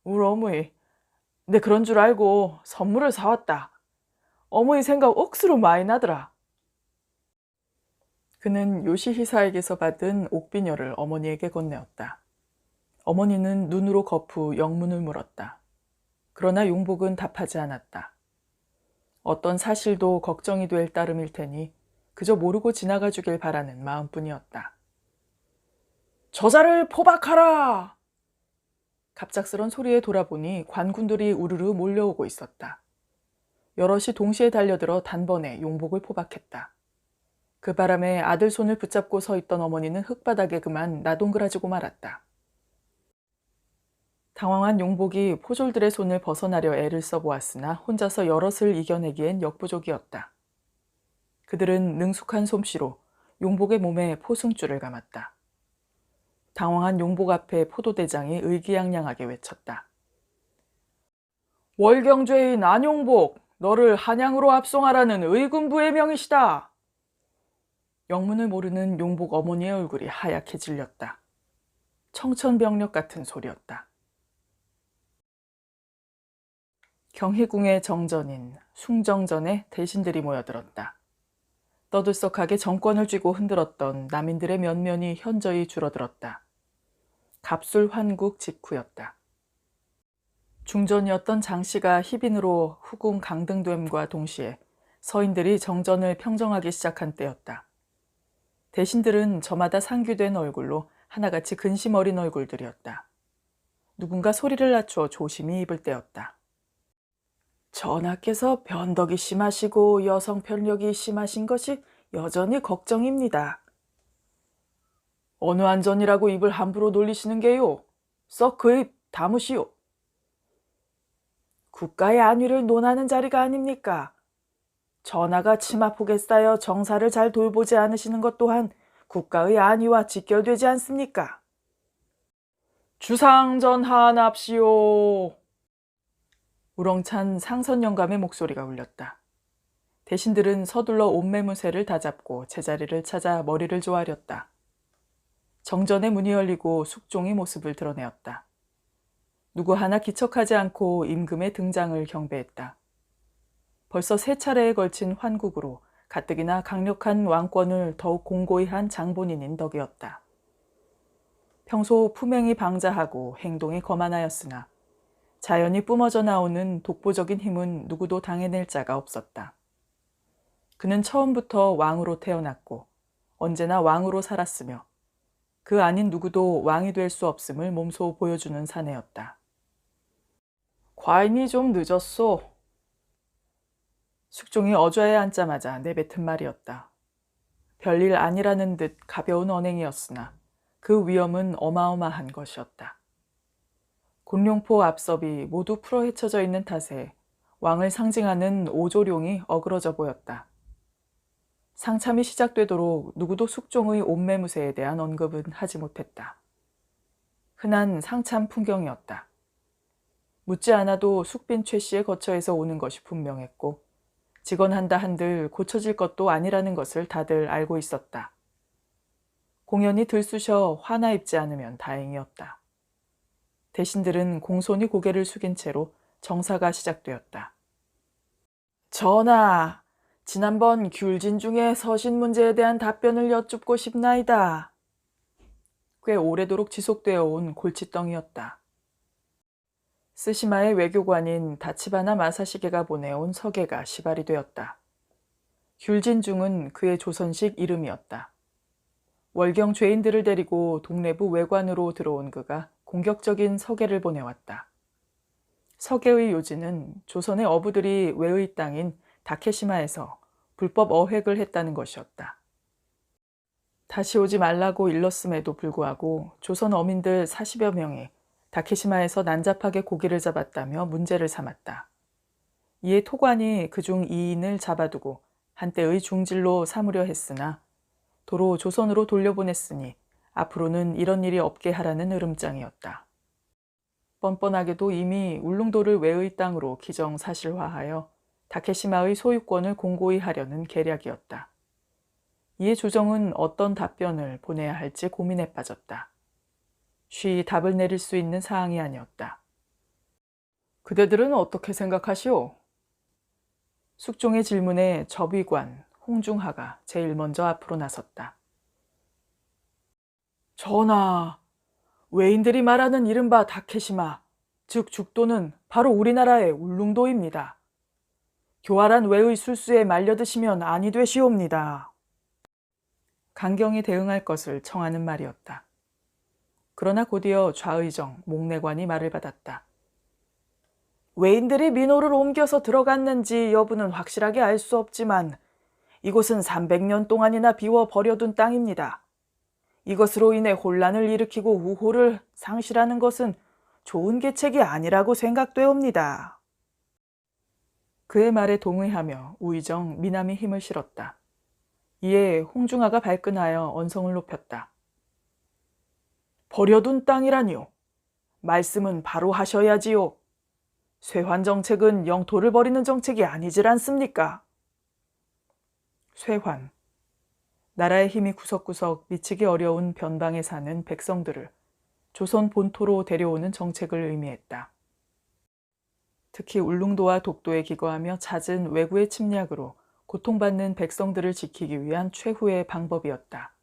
우리 어머니, 내 그런 줄 알고 선물을 사왔다. 어머니 생각 억수로 많이 나더라. 그는 요시히사에게서 받은 옥비녀를 어머니에게 건네었다. 어머니는 눈으로 거푸 영문을 물었다. 그러나 용복은 답하지 않았다. 어떤 사실도 걱정이 될 따름일 테니 그저 모르고 지나가 주길 바라는 마음뿐이었다. 저자를 포박하라! 갑작스런 소리에 돌아보니 관군들이 우르르 몰려오고 있었다. 여럿이 동시에 달려들어 단번에 용복을 포박했다. 그 바람에 아들 손을 붙잡고 서 있던 어머니는 흙바닥에 그만 나동그라지고 말았다. 당황한 용복이 포졸들의 손을 벗어나려 애를 써보았으나 혼자서 여럿을 이겨내기엔 역부족이었다. 그들은 능숙한 솜씨로 용복의 몸에 포승줄을 감았다. 당황한 용복 앞에 포도대장이 의기양양하게 외쳤다. 월경죄인 안용복, 너를 한양으로 압송하라는 의군부의 명이시다. 영문을 모르는 용복 어머니의 얼굴이 하얗게 질렸다. 청천벽력 같은 소리였다. 경희궁의 정전인 숭정전에 대신들이 모여들었다. 떠들썩하게 정권을 쥐고 흔들었던 남인들의 면면이 현저히 줄어들었다. 갑술환국 직후였다. 중전이었던 장씨가 희빈으로 후궁 강등됨과 동시에 서인들이 정전을 평정하기 시작한 때였다. 대신들은 저마다 상규된 얼굴로 하나같이 근심 어린 얼굴들이었다. 누군가 소리를 낮춰 조심히 입을 때였다. 전하께서 변덕이 심하시고 여성 편력이 심하신 것이 여전히 걱정입니다. 어느 안전이라고 입을 함부로 놀리시는 게요? 썩 그 입 다무시오. 국가의 안위를 논하는 자리가 아닙니까? 전하가 치마폭에 쌓여 정사를 잘 돌보지 않으시는 것 또한 국가의 안위와 직결되지 않습니까? 주상전하납시오. 우렁찬 상선 영감의 목소리가 울렸다. 대신들은 서둘러 옷매무새를 다잡고 제자리를 찾아 머리를 조아렸다. 정전의 문이 열리고 숙종이 모습을 드러내었다. 누구 하나 기척하지 않고 임금의 등장을 경배했다. 벌써 3차례에 걸친 환국으로 가뜩이나 강력한 왕권을 더욱 공고히 한 장본인인 덕이었다. 평소 품행이 방자하고 행동이 거만하였으나 자연이 뿜어져 나오는 독보적인 힘은 누구도 당해낼 자가 없었다. 그는 처음부터 왕으로 태어났고 언제나 왕으로 살았으며 그 아닌 누구도 왕이 될 수 없음을 몸소 보여주는 사내였다. 과인이 좀 늦었소. 숙종이 어좌에 앉자마자 내뱉은 말이었다. 별일 아니라는 듯 가벼운 언행이었으나 그 위험은 어마어마한 것이었다. 곤룡포 앞섭이 모두 풀어헤쳐져 있는 탓에 왕을 상징하는 오조룡이 어그러져 보였다. 상참이 시작되도록 누구도 숙종의 옷매무새에 대한 언급은 하지 못했다. 흔한 상참 풍경이었다. 묻지 않아도 숙빈 최 씨의 거처에서 오는 것이 분명했고 직언한다 한들 고쳐질 것도 아니라는 것을 다들 알고 있었다. 공연이 들쑤셔 화나 입지 않으면 다행이었다. 대신들은 공손히 고개를 숙인 채로 정사가 시작되었다. 전하, 지난번 귤진 중에 서신 문제에 대한 답변을 여쭙고 싶나이다. 꽤 오래도록 지속되어 온 골칫덩이였다. 스시마의 외교관인 다치바나 마사시게가 보내온 서계가 시발이 되었다. 귤진중은 그의 조선식 이름이었다. 월경 죄인들을 데리고 동래부 외관으로 들어온 그가 공격적인 서계를 보내왔다. 서계의 요지는 조선의 어부들이 외의 땅인 다케시마에서 불법 어획을 했다는 것이었다. 다시 오지 말라고 일렀음에도 불구하고 조선 어민들 40여 명이 다케시마에서 난잡하게 고기를 잡았다며 문제를 삼았다. 이에 토관이 그중 2인을 잡아두고 한때의 중질로 삼으려 했으나 도로 조선으로 돌려보냈으니 앞으로는 이런 일이 없게 하라는 으름장이었다. 뻔뻔하게도 이미 울릉도를 외의 땅으로 기정사실화하여 다케시마의 소유권을 공고히 하려는 계략이었다. 이에 조정은 어떤 답변을 보내야 할지 고민에 빠졌다. 쉬이 답을 내릴 수 있는 사항이 아니었다. 그대들은 어떻게 생각하시오? 숙종의 질문에 접의관 홍중하가 제일 먼저 앞으로 나섰다. 전하, 외인들이 말하는 이른바 다케시마, 즉 죽도는 바로 우리나라의 울릉도입니다. 교활한 외의 술수에 말려드시면 아니 되시옵니다. 강경히 대응할 것을 청하는 말이었다. 그러나 곧이어 좌의정 목내관이 말을 받았다. 외인들이 민호를 옮겨서 들어갔는지 여부는 확실하게 알 수 없지만 이곳은 300년 동안이나 비워 버려둔 땅입니다. 이것으로 인해 혼란을 일으키고 우호를 상실하는 것은 좋은 계책이 아니라고 생각되옵니다. 그의 말에 동의하며 우의정 미남이 힘을 실었다. 이에 홍중하가 발끈하여 언성을 높였다. 버려둔 땅이라니요. 말씀은 바로 하셔야지요. 쇠환 정책은 영토를 버리는 정책이 아니질 않습니까? 쇠환. 나라의 힘이 구석구석 미치기 어려운 변방에 사는 백성들을 조선 본토로 데려오는 정책을 의미했다. 특히 울릉도와 독도에 기거하며 잦은 외구의 침략으로 고통받는 백성들을 지키기 위한 최후의 방법이었다.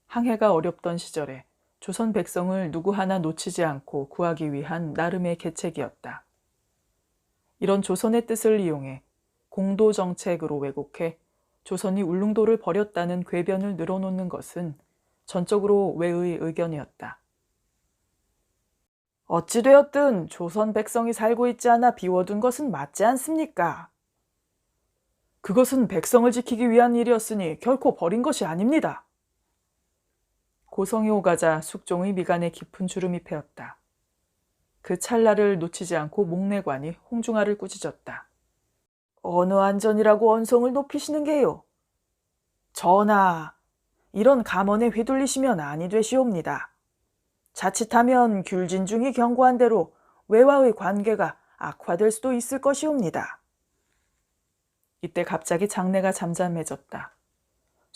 항해가 어렵던 시절에 조선 백성을 누구 하나 놓치지 않고 구하기 위한 나름의 계책이었다. 이런 조선의 뜻을 이용해 공도정책으로 왜곡해 조선이 울릉도를 버렸다는 궤변을 늘어놓는 것은 전적으로 외의 의견이었다. 어찌되었든 조선 백성이 살고 있지 않아 비워둔 것은 맞지 않습니까? 그것은 백성을 지키기 위한 일이었으니 결코 버린 것이 아닙니다. 고성이 오가자 숙종의 미간에 깊은 주름이 패었다. 그 찰나를 놓치지 않고 목내관이 홍중하를 꾸짖었다. 어느 안전이라고 언성을 높이시는 게요? 전하, 이런 감언에 휘둘리시면 아니 되시옵니다. 자칫하면 귤진중이 경고한 대로 외와의 관계가 악화될 수도 있을 것이옵니다. 이때 갑자기 장내가 잠잠해졌다.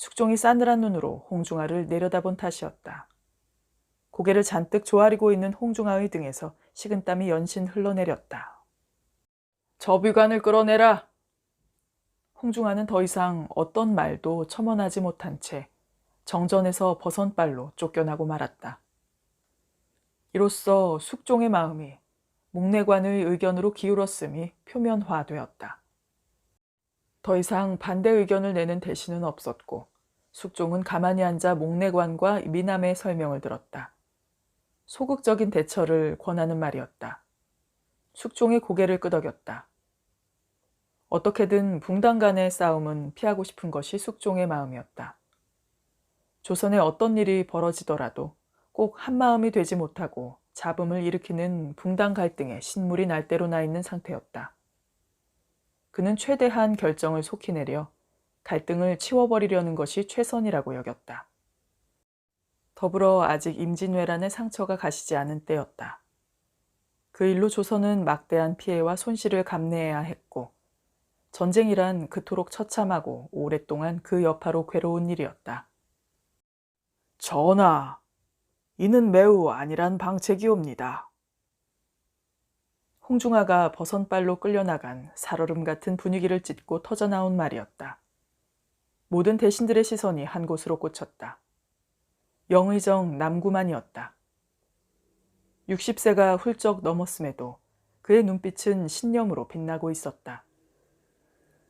숙종이 싸늘한 눈으로 홍중아를 내려다본 탓이었다. 고개를 잔뜩 조아리고 있는 홍중아의 등에서 식은땀이 연신 흘러내렸다. 접의관을 끌어내라. 홍중아는 더 이상 어떤 말도 첨언하지 못한 채 정전에서 버선발로 쫓겨나고 말았다. 이로써 숙종의 마음이 목내관의 의견으로 기울었음이 표면화되었다. 더 이상 반대 의견을 내는 대신은 없었고 숙종은 가만히 앉아 목내관과 미남의 설명을 들었다. 소극적인 대처를 권하는 말이었다. 숙종의 고개를 끄덕였다. 어떻게든 붕당 간의 싸움은 피하고 싶은 것이 숙종의 마음이었다. 조선에 어떤 일이 벌어지더라도 꼭 한마음이 되지 못하고 잡음을 일으키는 붕당 갈등에 신물이 날대로 나 있는 상태였다. 그는 최대한 결정을 속히 내려 갈등을 치워버리려는 것이 최선이라고 여겼다. 더불어 아직 임진왜란의 상처가 가시지 않은 때였다. 그 일로 조선은 막대한 피해와 손실을 감내해야 했고 전쟁이란 그토록 처참하고 오랫동안 그 여파로 괴로운 일이었다. 전하, 이는 매우 안일한 방책이옵니다. 홍중아가 버선발로 끌려나간 살얼음 같은 분위기를 찢고 터져나온 말이었다. 모든 대신들의 시선이 한 곳으로 꽂혔다. 영의정 남구만이었다. 60세가 훌쩍 넘었음에도 그의 눈빛은 신념으로 빛나고 있었다.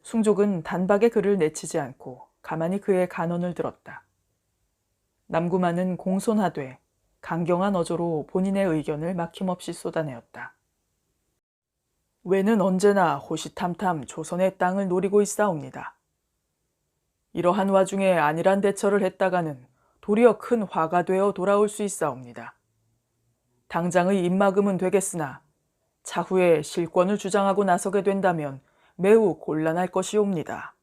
숭족은 단박에 그를 내치지 않고 가만히 그의 간언을 들었다. 남구만은 공손하되 강경한 어조로 본인의 의견을 막힘없이 쏟아내었다. 왜는 언제나 호시탐탐 조선의 땅을 노리고 있사옵니다. 이러한 와중에 안일한 대처를 했다가는 도리어 큰 화가 되어 돌아올 수 있사옵니다. 당장의 입막음은 되겠으나 차후에 실권을 주장하고 나서게 된다면 매우 곤란할 것이옵니다.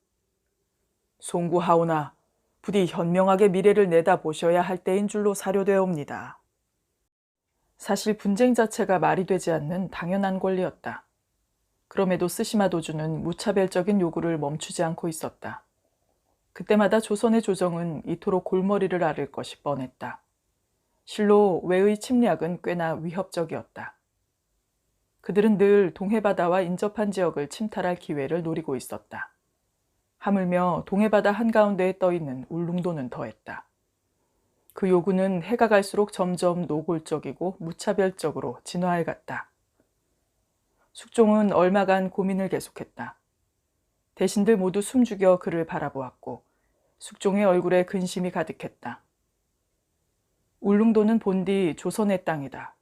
송구하오나 부디 현명하게 미래를 내다보셔야 할 때인 줄로 사료되옵니다. 사실 분쟁 자체가 말이 되지 않는 당연한 권리였다. 그럼에도 스시마 도주는 무차별적인 요구를 멈추지 않고 있었다. 그때마다 조선의 조정은 이토록 골머리를 앓을 것이 뻔했다. 실로 외의 침략은 꽤나 위협적이었다. 그들은 늘 동해바다와 인접한 지역을 침탈할 기회를 노리고 있었다. 하물며 동해바다 한가운데에 떠있는 울릉도는 더했다. 그 요구는 해가 갈수록 점점 노골적이고 무차별적으로 진화해갔다. 숙종은 얼마간 고민을 계속했다. 대신들 모두 숨죽여 그를 바라보았고 숙종의 얼굴에 근심이 가득했다. 울릉도는 본디 조선의 땅이다.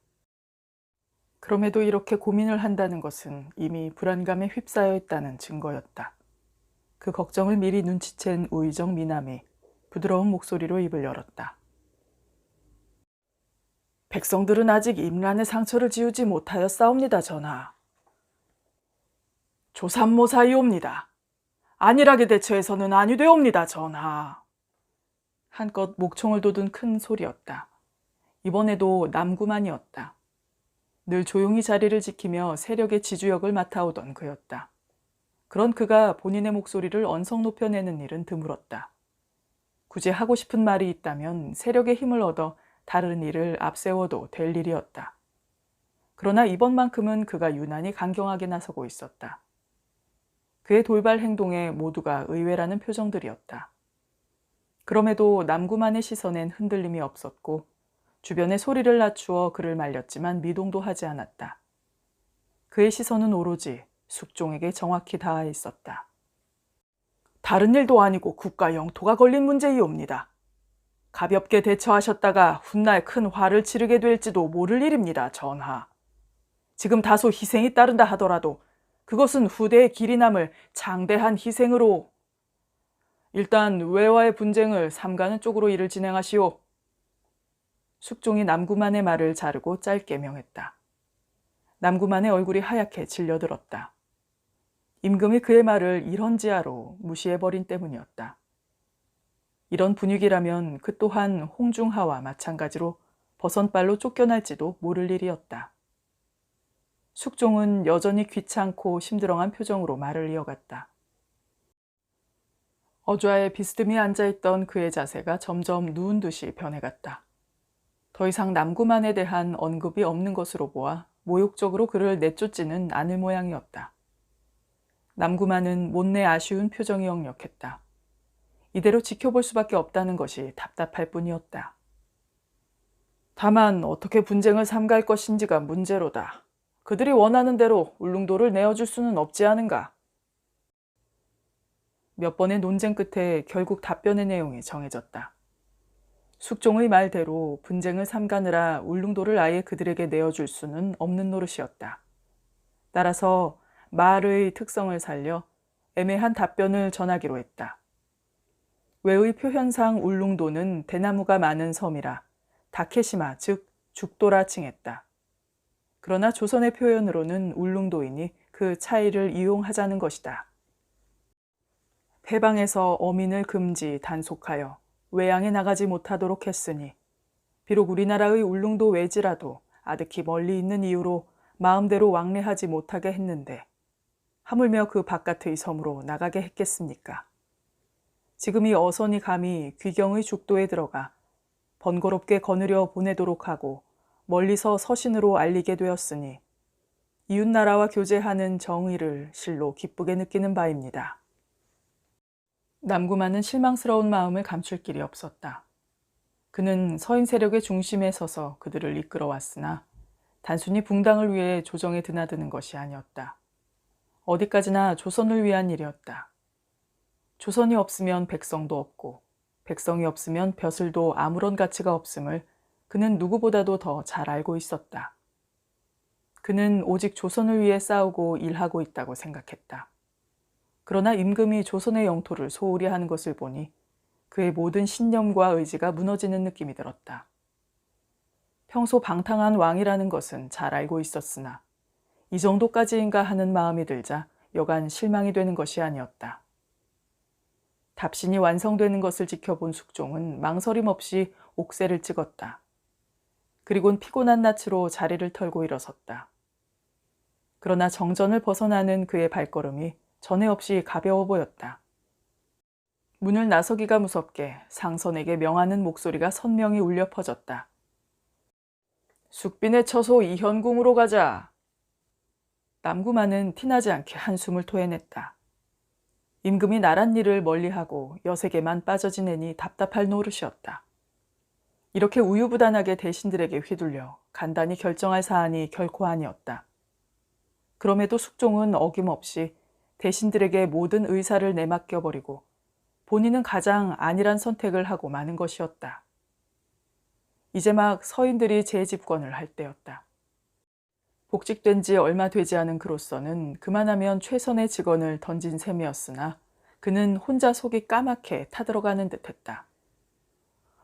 그럼에도 이렇게 고민을 한다는 것은 이미 불안감에 휩싸여 있다는 증거였다. 그 걱정을 미리 눈치챈 우의정 미남이 부드러운 목소리로 입을 열었다. 백성들은 아직 임란의 상처를 지우지 못하였사옵니다, 전하. 조삼모사이옵니다. 안일하게 대처해서는 아니 되옵니다, 전하. 한껏 목청을 돋운 큰 소리였다. 이번에도 남구만이었다. 늘 조용히 자리를 지키며 세력의 지주역을 맡아오던 그였다. 그런 그가 본인의 목소리를 언성 높여내는 일은 드물었다. 굳이 하고 싶은 말이 있다면 세력의 힘을 얻어 다른 일을 앞세워도 될 일이었다. 그러나 이번만큼은 그가 유난히 강경하게 나서고 있었다. 그의 돌발 행동에 모두가 의외라는 표정들이었다. 그럼에도 남구만의 시선엔 흔들림이 없었고 주변의 소리를 낮추어 그를 말렸지만 미동도 하지 않았다. 그의 시선은 오로지 숙종에게 정확히 닿아 있었다. 다른 일도 아니고 국가 영토가 걸린 문제이옵니다. 가볍게 대처하셨다가 훗날 큰 화를 치르게 될지도 모를 일입니다, 전하. 지금 다소 희생이 따른다 하더라도 그것은 후대의 길이 남을 장대한 희생으로 일단 외와의 분쟁을 삼가는 쪽으로 일을 진행하시오. 숙종이 남구만의 말을 자르고 짧게 명했다. 남구만의 얼굴이 하얗게 질려들었다. 임금이 그의 말을 이런지하로 무시해버린 때문이었다. 이런 분위기라면 그 또한 홍중하와 마찬가지로 버선발로 쫓겨날지도 모를 일이었다. 숙종은 여전히 귀찮고 심드렁한 표정으로 말을 이어갔다. 어좌에 비스듬히 앉아있던 그의 자세가 점점 누운 듯이 변해갔다. 더 이상 남구만에 대한 언급이 없는 것으로 보아 모욕적으로 그를 내쫓지는 않을 모양이었다. 남구만은 못내 아쉬운 표정이 역력했다. 이대로 지켜볼 수밖에 없다는 것이 답답할 뿐이었다. 다만 어떻게 분쟁을 삼갈 것인지가 문제로다. 그들이 원하는 대로 울릉도를 내어줄 수는 없지 않은가? 몇 번의 논쟁 끝에 결국 답변의 내용이 정해졌다. 숙종의 말대로 분쟁을 삼가느라 울릉도를 아예 그들에게 내어줄 수는 없는 노릇이었다. 따라서 말의 특성을 살려 애매한 답변을 전하기로 했다. 외의 표현상 울릉도는 대나무가 많은 섬이라 다케시마 즉 죽도라 칭했다. 그러나 조선의 표현으로는 울릉도이니 그 차이를 이용하자는 것이다. 해방에서 어민을 금지 단속하여 외양에 나가지 못하도록 했으니 비록 우리나라의 울릉도 외지라도 아득히 멀리 있는 이유로 마음대로 왕래하지 못하게 했는데 하물며 그 바깥의 섬으로 나가게 했겠습니까? 지금 이 어선이 감히 귀경의 죽도에 들어가 번거롭게 거느려 보내도록 하고 멀리서 서신으로 알리게 되었으니 이웃나라와 교제하는 정의를 실로 기쁘게 느끼는 바입니다. 남구만은 실망스러운 마음을 감출 길이 없었다. 그는 서인 세력의 중심에 서서 그들을 이끌어왔으나 단순히 붕당을 위해 조정에 드나드는 것이 아니었다. 어디까지나 조선을 위한 일이었다. 조선이 없으면 백성도 없고 백성이 없으면 벼슬도 아무런 가치가 없음을 그는 누구보다도 더 잘 알고 있었다. 그는 오직 조선을 위해 싸우고 일하고 있다고 생각했다. 그러나 임금이 조선의 영토를 소홀히 하는 것을 보니 그의 모든 신념과 의지가 무너지는 느낌이 들었다. 평소 방탕한 왕이라는 것은 잘 알고 있었으나 이 정도까지인가 하는 마음이 들자 여간 실망이 되는 것이 아니었다. 답신이 완성되는 것을 지켜본 숙종은 망설임 없이 옥새를 찍었다. 그리곤 피곤한 낯으로 자리를 털고 일어섰다. 그러나 정전을 벗어나는 그의 발걸음이 전에 없이 가벼워 보였다. 문을 나서기가 무섭게 상선에게 명하는 목소리가 선명히 울려 퍼졌다. 숙빈의 처소 이현궁으로 가자. 남구만은 티나지 않게 한숨을 토해냈다. 임금이 나란 일을 멀리하고 여색에만 빠져 지내니 답답할 노릇이었다. 이렇게 우유부단하게 대신들에게 휘둘려 간단히 결정할 사안이 결코 아니었다. 그럼에도 숙종은 어김없이 대신들에게 모든 의사를 내맡겨버리고 본인은 가장 안일한 선택을 하고 마는 것이었다. 이제 막 서인들이 재집권을 할 때였다. 복직된 지 얼마 되지 않은 그로서는 그만하면 최선의 직언을 던진 셈이었으나 그는 혼자 속이 까맣게 타들어가는 듯했다.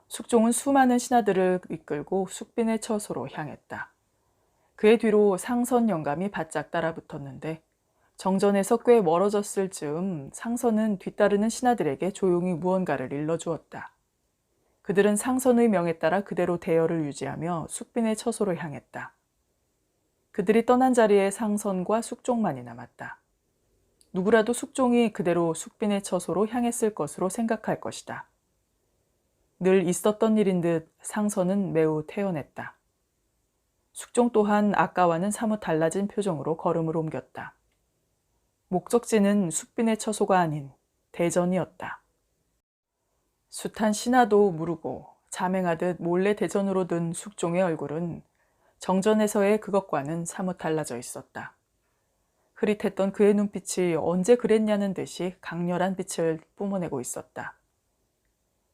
숙종은 수많은 신하들을 이끌고 숙빈의 처소로 향했다. 그의 뒤로 상선 영감이 바짝 따라붙었는데 정전에서 꽤 멀어졌을 즈음 상선은 뒤따르는 신하들에게 조용히 무언가를 일러주었다. 그들은 상선의 명에 따라 그대로 대열을 유지하며 숙빈의 처소로 향했다. 그들이 떠난 자리에 상선과 숙종만이 남았다. 누구라도 숙종이 그대로 숙빈의 처소로 향했을 것으로 생각할 것이다. 늘 있었던 일인 듯 상선은 매우 태연했다. 숙종 또한 아까와는 사뭇 달라진 표정으로 걸음을 옮겼다. 목적지는 숙빈의 처소가 아닌 대전이었다. 숱한 신하도 무르고 자맹하듯 몰래 대전으로 든 숙종의 얼굴은 정전에서의 그것과는 사뭇 달라져 있었다. 흐릿했던 그의 눈빛이 언제 그랬냐는 듯이 강렬한 빛을 뿜어내고 있었다.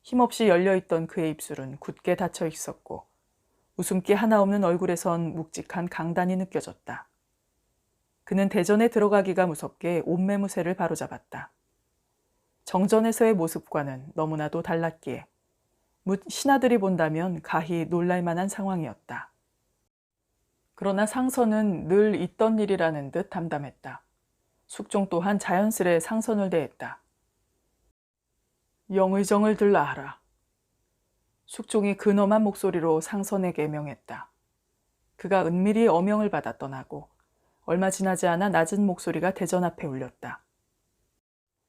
힘없이 열려있던 그의 입술은 굳게 닫혀 있었고 웃음기 하나 없는 얼굴에선 묵직한 강단이 느껴졌다. 그는 대전에 들어가기가 무섭게 옷매무새를 바로잡았다. 정전에서의 모습과는 너무나도 달랐기에 묻 신하들이 본다면 가히 놀랄만한 상황이었다. 그러나 상선은 늘 있던 일이라는 듯 담담했다. 숙종 또한 자연스레 상선을 대했다. 영의정을 들라 하라. 숙종이 근엄한 목소리로 상선에게 명했다. 그가 은밀히 어명을 받아 떠나고 얼마 지나지 않아 낮은 목소리가 대전 앞에 울렸다.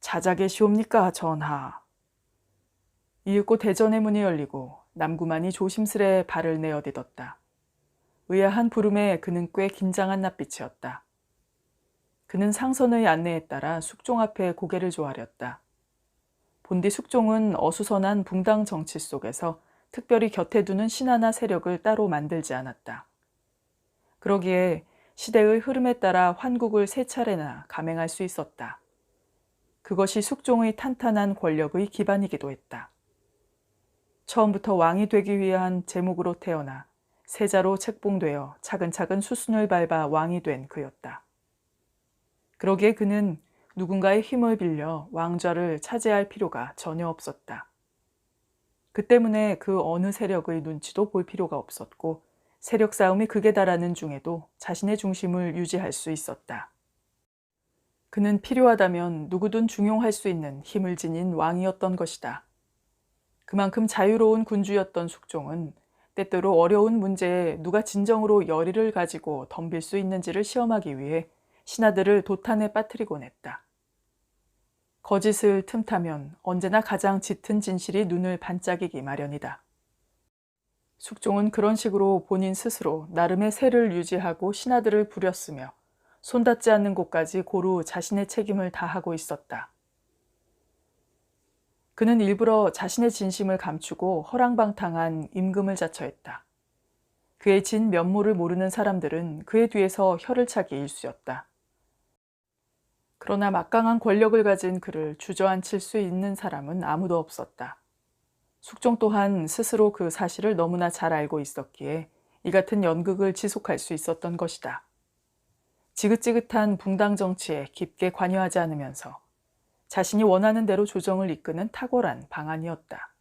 자자 계시옵니까, 전하. 이윽고 대전의 문이 열리고 남구만이 조심스레 발을 내어딛었다. 의아한 부름에 그는 꽤 긴장한 낯빛이었다. 그는 상선의 안내에 따라 숙종 앞에 고개를 조아렸다. 본디 숙종은 어수선한 붕당 정치 속에서 특별히 곁에 두는 신하나 세력을 따로 만들지 않았다. 그러기에 시대의 흐름에 따라 환국을 세 차례나 감행할 수 있었다. 그것이 숙종의 탄탄한 권력의 기반이기도 했다. 처음부터 왕이 되기 위한 제목으로 태어나 세자로 책봉되어 차근차근 수순을 밟아 왕이 된 그였다. 그러기에 그는 누군가의 힘을 빌려 왕좌를 차지할 필요가 전혀 없었다. 그 때문에 그 어느 세력의 눈치도 볼 필요가 없었고 세력 싸움이 극에 달하는 중에도 자신의 중심을 유지할 수 있었다. 그는 필요하다면 누구든 중용할 수 있는 힘을 지닌 왕이었던 것이다. 그만큼 자유로운 군주였던 숙종은 때때로 어려운 문제에 누가 진정으로 열의를 가지고 덤빌 수 있는지를 시험하기 위해 신하들을 도탄에 빠뜨리곤 했다. 거짓을 틈타면 언제나 가장 짙은 진실이 눈을 반짝이기 마련이다. 숙종은 그런 식으로 본인 스스로 나름의 세를 유지하고 신하들을 부렸으며 손닿지 않는 곳까지 고루 자신의 책임을 다하고 있었다. 그는 일부러 자신의 진심을 감추고 허랑방탕한 임금을 자처했다. 그의 진 면모를 모르는 사람들은 그의 뒤에서 혀를 차기 일쑤였다. 그러나 막강한 권력을 가진 그를 주저앉힐 수 있는 사람은 아무도 없었다. 숙종 또한 스스로 그 사실을 너무나 잘 알고 있었기에 이 같은 연극을 지속할 수 있었던 것이다. 지긋지긋한 붕당 정치에 깊게 관여하지 않으면서 자신이 원하는 대로 조정을 이끄는 탁월한 방안이었다.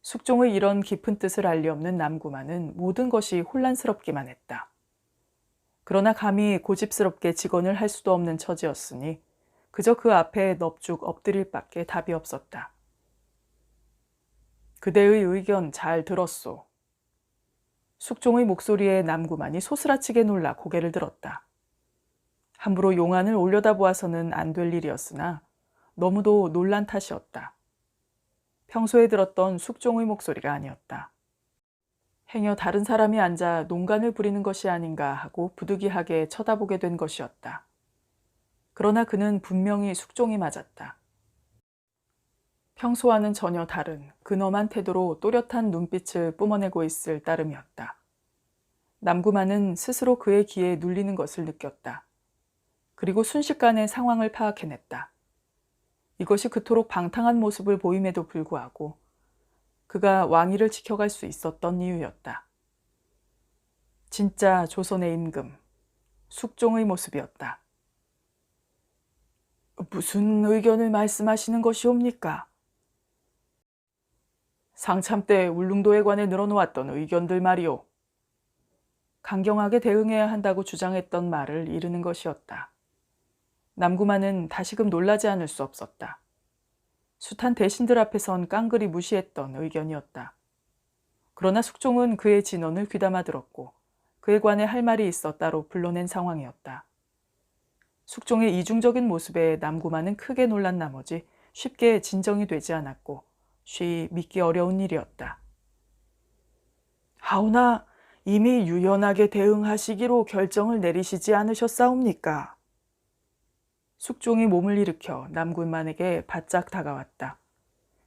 숙종의 이런 깊은 뜻을 알 리 없는 남구만은 모든 것이 혼란스럽기만 했다. 그러나 감히 고집스럽게 직언을 할 수도 없는 처지였으니 그저 그 앞에 넙죽 엎드릴 밖에 답이 없었다. 그대의 의견 잘 들었소. 숙종의 목소리에 남구만이 소스라치게 놀라 고개를 들었다. 함부로 용안을 올려다보아서는 안 될 일이었으나 너무도 놀란 탓이었다. 평소에 들었던 숙종의 목소리가 아니었다. 행여 다른 사람이 앉아 농간을 부리는 것이 아닌가 하고 부득이하게 쳐다보게 된 것이었다. 그러나 그는 분명히 숙종이 맞았다. 평소와는 전혀 다른 근엄한 태도로 또렷한 눈빛을 뿜어내고 있을 따름이었다. 남구만은 스스로 그의 기에 눌리는 것을 느꼈다. 그리고 순식간에 상황을 파악해냈다. 이것이 그토록 방탕한 모습을 보임에도 불구하고 그가 왕위를 지켜갈 수 있었던 이유였다. 진짜 조선의 임금, 숙종의 모습이었다. 무슨 의견을 말씀하시는 것이옵니까? 상참 때 울릉도에 관해 늘어놓았던 의견들 말이오. 강경하게 대응해야 한다고 주장했던 말을 이르는 것이었다. 남구만은 다시금 놀라지 않을 수 없었다. 숱한 대신들 앞에선 깡그리 무시했던 의견이었다. 그러나 숙종은 그의 진언을 귀담아 들었고 그에 관해 할 말이 있어 따로 불러낸 상황이었다. 숙종의 이중적인 모습에 남구만은 크게 놀란 나머지 쉽게 진정이 되지 않았고 쉬 믿기 어려운 일이었다. 하오나 이미 유연하게 대응하시기로 결정을 내리시지 않으셨사옵니까? 숙종이 몸을 일으켜 남구만에게 바짝 다가왔다.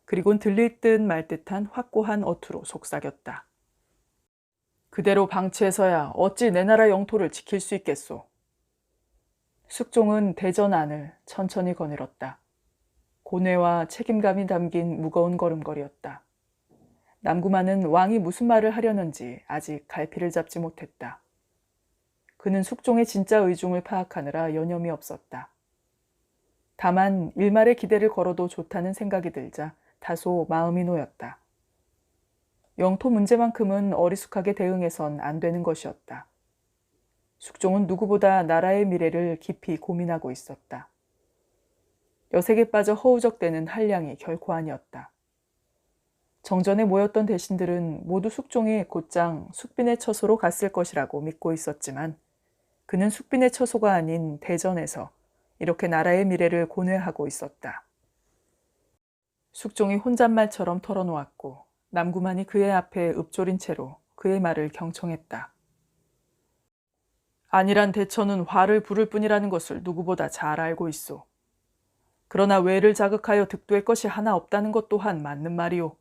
그리곤 들릴 듯 말 듯한 확고한 어투로 속삭였다. 그대로 방치해서야 어찌 내 나라 영토를 지킬 수 있겠소. 숙종은 대전 안을 천천히 거닐었다. 고뇌와 책임감이 담긴 무거운 걸음걸이였다. 남구만은 왕이 무슨 말을 하려는지 아직 갈피를 잡지 못했다. 그는 숙종의 진짜 의중을 파악하느라 여념이 없었다. 다만 일말의 기대를 걸어도 좋다는 생각이 들자 다소 마음이 놓였다. 영토 문제만큼은 어리숙하게 대응해선 안 되는 것이었다. 숙종은 누구보다 나라의 미래를 깊이 고민하고 있었다. 여색에 빠져 허우적대는 한량이 결코 아니었다. 정전에 모였던 대신들은 모두 숙종이 곧장 숙빈의 처소로 갔을 것이라고 믿고 있었지만 그는 숙빈의 처소가 아닌 대전에서 이렇게 나라의 미래를 고뇌하고 있었다. 숙종이 혼잣말처럼 털어놓았고 남구만이 그의 앞에 읊조린 채로 그의 말을 경청했다. 안일한 대처는 화를 부를 뿐이라는 것을 누구보다 잘 알고 있소. 그러나 외를 자극하여 득될 것이 하나 없다는 것 또한 맞는 말이오.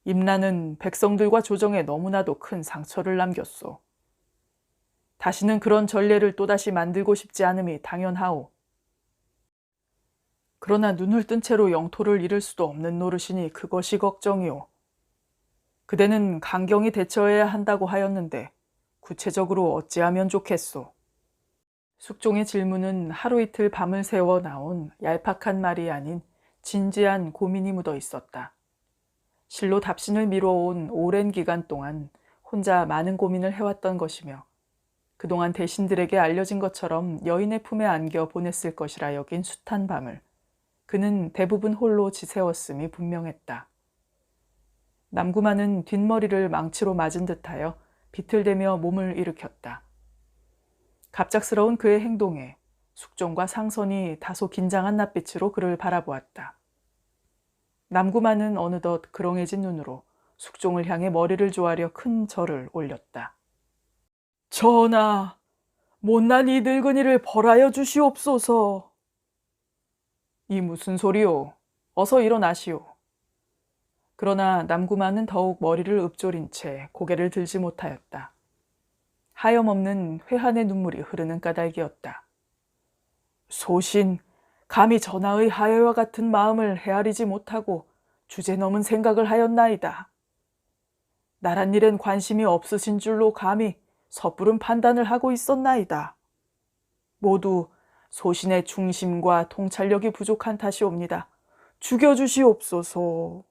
임나는 백성들과 조정에 너무나도 큰 상처를 남겼소. 다시는 그런 전례를 또다시 만들고 싶지 않음이 당연하오. 그러나 눈을 뜬 채로 영토를 잃을 수도 없는 노릇이니 그것이 걱정이오. 그대는 강경히 대처해야 한다고 하였는데 구체적으로 어찌하면 좋겠소? 숙종의 질문은 하루 이틀 밤을 새워 나온 얄팍한 말이 아닌 진지한 고민이 묻어 있었다. 실로 답신을 미뤄온 오랜 기간 동안 혼자 많은 고민을 해왔던 것이며 그동안 대신들에게 알려진 것처럼 여인의 품에 안겨 보냈을 것이라 여긴 숱한 밤을 그는 대부분 홀로 지새웠음이 분명했다. 남구만은 뒷머리를 망치로 맞은 듯하여 비틀대며 몸을 일으켰다. 갑작스러운 그의 행동에 숙종과 상선이 다소 긴장한 낯빛으로 그를 바라보았다. 남구만은 어느덧 그렁해진 눈으로 숙종을 향해 머리를 조아려 큰 절을 올렸다. 전하, 못난 이 늙은이를 벌하여 주시옵소서. 이 무슨 소리요? 어서 일어나시오. 그러나 남구만은 더욱 머리를 읊조린 채 고개를 들지 못하였다. 하염없는 회한의 눈물이 흐르는 까닭이었다. 소신, 감히 전하의 하야와 같은 마음을 헤아리지 못하고 주제넘은 생각을 하였나이다. 나란 일엔 관심이 없으신 줄로 감히 섣부른 판단을 하고 있었나이다. 모두 소신의 중심과 통찰력이 부족한 탓이옵니다. 죽여주시옵소서.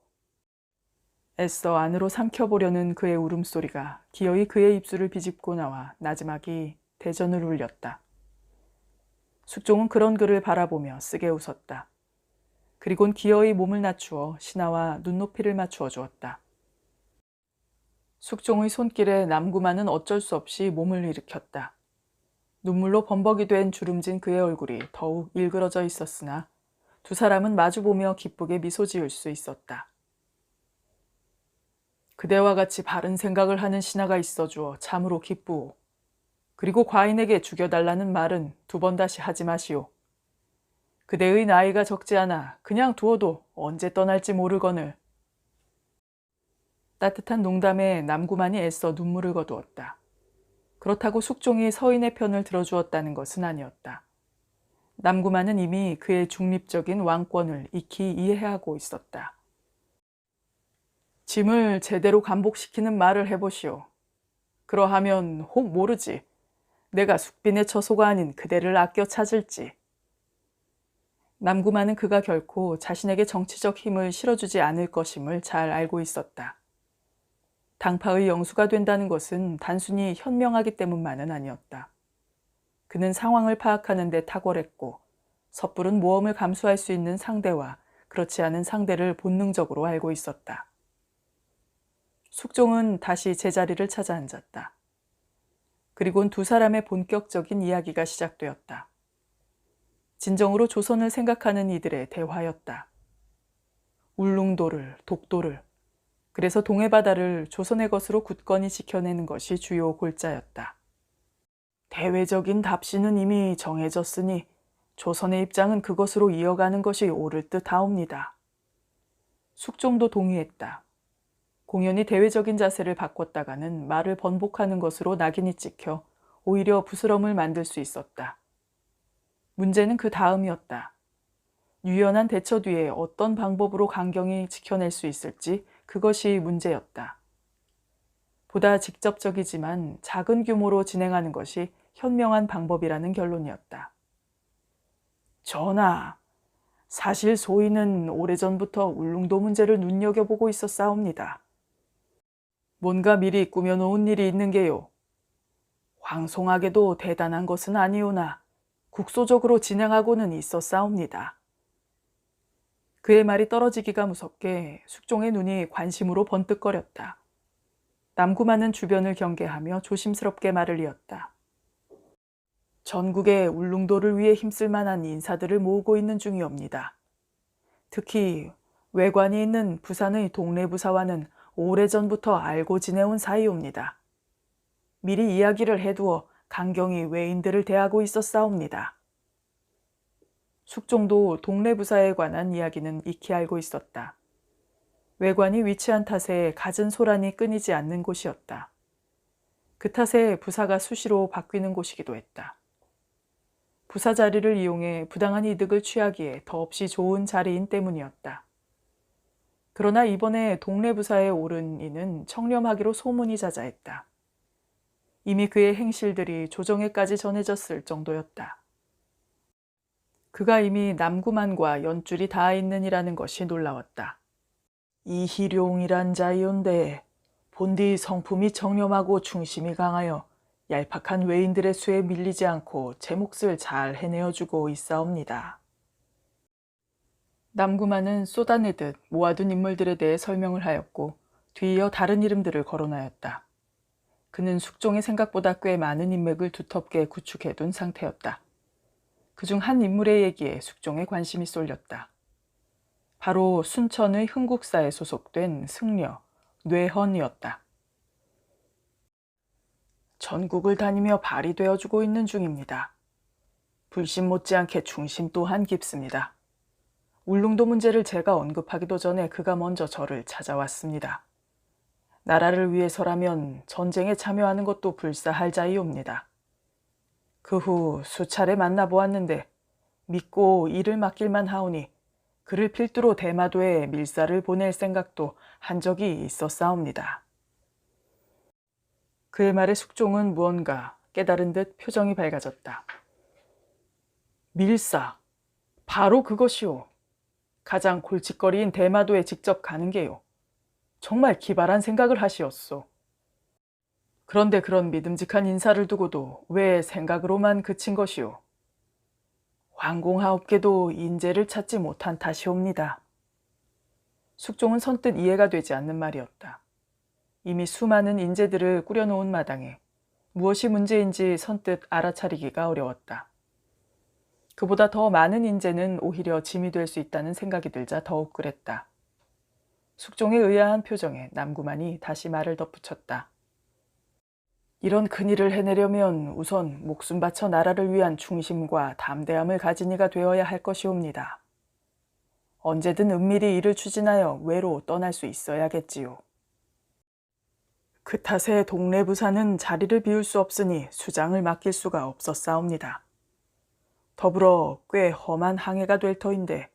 애써 안으로 삼켜보려는 그의 울음소리가 기어이 그의 입술을 비집고 나와 나지막이 대전을 울렸다. 숙종은 그런 그를 바라보며 쓰게 웃었다. 그리곤 기어이 몸을 낮추어 신하와 눈높이를 맞추어 주었다. 숙종의 손길에 남구만은 어쩔 수 없이 몸을 일으켰다. 눈물로 범벅이 된 주름진 그의 얼굴이 더욱 일그러져 있었으나 두 사람은 마주보며 기쁘게 미소 지을 수 있었다. 그대와 같이 바른 생각을 하는 신하가 있어주어 참으로 기쁘오. 그리고 과인에게 죽여달라는 말은 두 번 다시 하지 마시오. 그대의 나이가 적지 않아 그냥 두어도 언제 떠날지 모르거늘. 따뜻한 농담에 남구만이 애써 눈물을 거두었다. 그렇다고 숙종이 서인의 편을 들어주었다는 것은 아니었다. 남구만은 이미 그의 중립적인 왕권을 익히 이해하고 있었다. 짐을 제대로 감복시키는 말을 해보시오. 그러하면 혹 모르지. 내가 숙빈의 처소가 아닌 그대를 아껴 찾을지. 남구만은 그가 결코 자신에게 정치적 힘을 실어주지 않을 것임을 잘 알고 있었다. 당파의 영수가 된다는 것은 단순히 현명하기 때문만은 아니었다. 그는 상황을 파악하는 데 탁월했고 섣부른 모험을 감수할 수 있는 상대와 그렇지 않은 상대를 본능적으로 알고 있었다. 숙종은 다시 제자리를 찾아 앉았다. 그리곤 두 사람의 본격적인 이야기가 시작되었다. 진정으로 조선을 생각하는 이들의 대화였다. 울릉도를, 독도를, 그래서 동해바다를 조선의 것으로 굳건히 지켜내는 것이 주요 골자였다. 대외적인 답시는 이미 정해졌으니 조선의 입장은 그것으로 이어가는 것이 옳을 듯하옵니다. 숙종도 동의했다. 공연히 대외적인 자세를 바꿨다가는 말을 번복하는 것으로 낙인이 찍혀 오히려 부스럼을 만들 수 있었다. 문제는 그 다음이었다. 유연한 대처 뒤에 어떤 방법으로 강경히 지켜낼 수 있을지 그것이 문제였다. 보다 직접적이지만 작은 규모로 진행하는 것이 현명한 방법이라는 결론이었다. 전하, 사실 소인은 오래전부터 울릉도 문제를 눈여겨보고 있었사옵니다. 뭔가 미리 꾸며놓은 일이 있는 게요. 황송하게도 대단한 것은 아니오나 국소적으로 진행하고는 있었사옵니다. 그의 말이 떨어지기가 무섭게 숙종의 눈이 관심으로 번뜩거렸다. 남구만은 주변을 경계하며 조심스럽게 말을 이었다. 전국의 울릉도를 위해 힘쓸 만한 인사들을 모으고 있는 중이옵니다. 특히 외관이 있는 부산의 동래부사와는 오래전부터 알고 지내온 사이옵니다. 미리 이야기를 해두어 강경히 외인들을 대하고 있었사옵니다. 숙종도 동래부사에 관한 이야기는 익히 알고 있었다. 외관이 위치한 탓에 갖은 소란이 끊이지 않는 곳이었다. 그 탓에 부사가 수시로 바뀌는 곳이기도 했다. 부사 자리를 이용해 부당한 이득을 취하기에 더없이 좋은 자리인 때문이었다. 그러나 이번에 동래부사에 오른 이는 청렴하기로 소문이 자자했다. 이미 그의 행실들이 조정에까지 전해졌을 정도였다. 그가 이미 남구만과 연줄이 닿아 있느니라는 것이 놀라웠다. 이희룡이란 자이온데 본디 성품이 청렴하고 중심이 강하여 얄팍한 외인들의 수에 밀리지 않고 제 몫을 잘 해내어주고 있사옵니다. 남구만은 쏟아내듯 모아둔 인물들에 대해 설명을 하였고 뒤이어 다른 이름들을 거론하였다. 그는 숙종의 생각보다 꽤 많은 인맥을 두텁게 구축해둔 상태였다. 그중 한 인물의 얘기에 숙종의 관심이 쏠렸다. 바로 순천의 흥국사에 소속된 승려 뇌헌이었다. 전국을 다니며 발이 되어주고 있는 중입니다. 불신 못지않게 중심 또한 깊습니다. 울릉도 문제를 제가 언급하기도 전에 그가 먼저 저를 찾아왔습니다. 나라를 위해서라면 전쟁에 참여하는 것도 불사할 자이옵니다. 그 후 수차례 만나보았는데 믿고 일을 맡길만 하오니 그를 필두로 대마도에 밀사를 보낼 생각도 한 적이 있었사옵니다. 그의 말에 숙종은 무언가 깨달은 듯 표정이 밝아졌다. 밀사, 바로 그것이오. 가장 골칫거리인 대마도에 직접 가는 게요. 정말 기발한 생각을 하시었소. 그런데 그런 믿음직한 인사를 두고도 왜 생각으로만 그친 것이오? 황공하옵게도 인재를 찾지 못한 탓이옵니다. 숙종은 선뜻 이해가 되지 않는 말이었다. 이미 수많은 인재들을 꾸려놓은 마당에 무엇이 문제인지 선뜻 알아차리기가 어려웠다. 그보다 더 많은 인재는 오히려 짐이 될 수 있다는 생각이 들자 더욱 그랬다. 숙종의 의아한 표정에 남구만이 다시 말을 덧붙였다. 이런 큰일을 해내려면 우선 목숨 바쳐 나라를 위한 중심과 담대함을 가진 이가 되어야 할 것이옵니다. 언제든 은밀히 일을 추진하여 외로 떠날 수 있어야겠지요. 그 탓에 동래부사는 자리를 비울 수 없으니 수장을 맡길 수가 없었사옵니다. 더불어 꽤 험한 항해가 될 터인데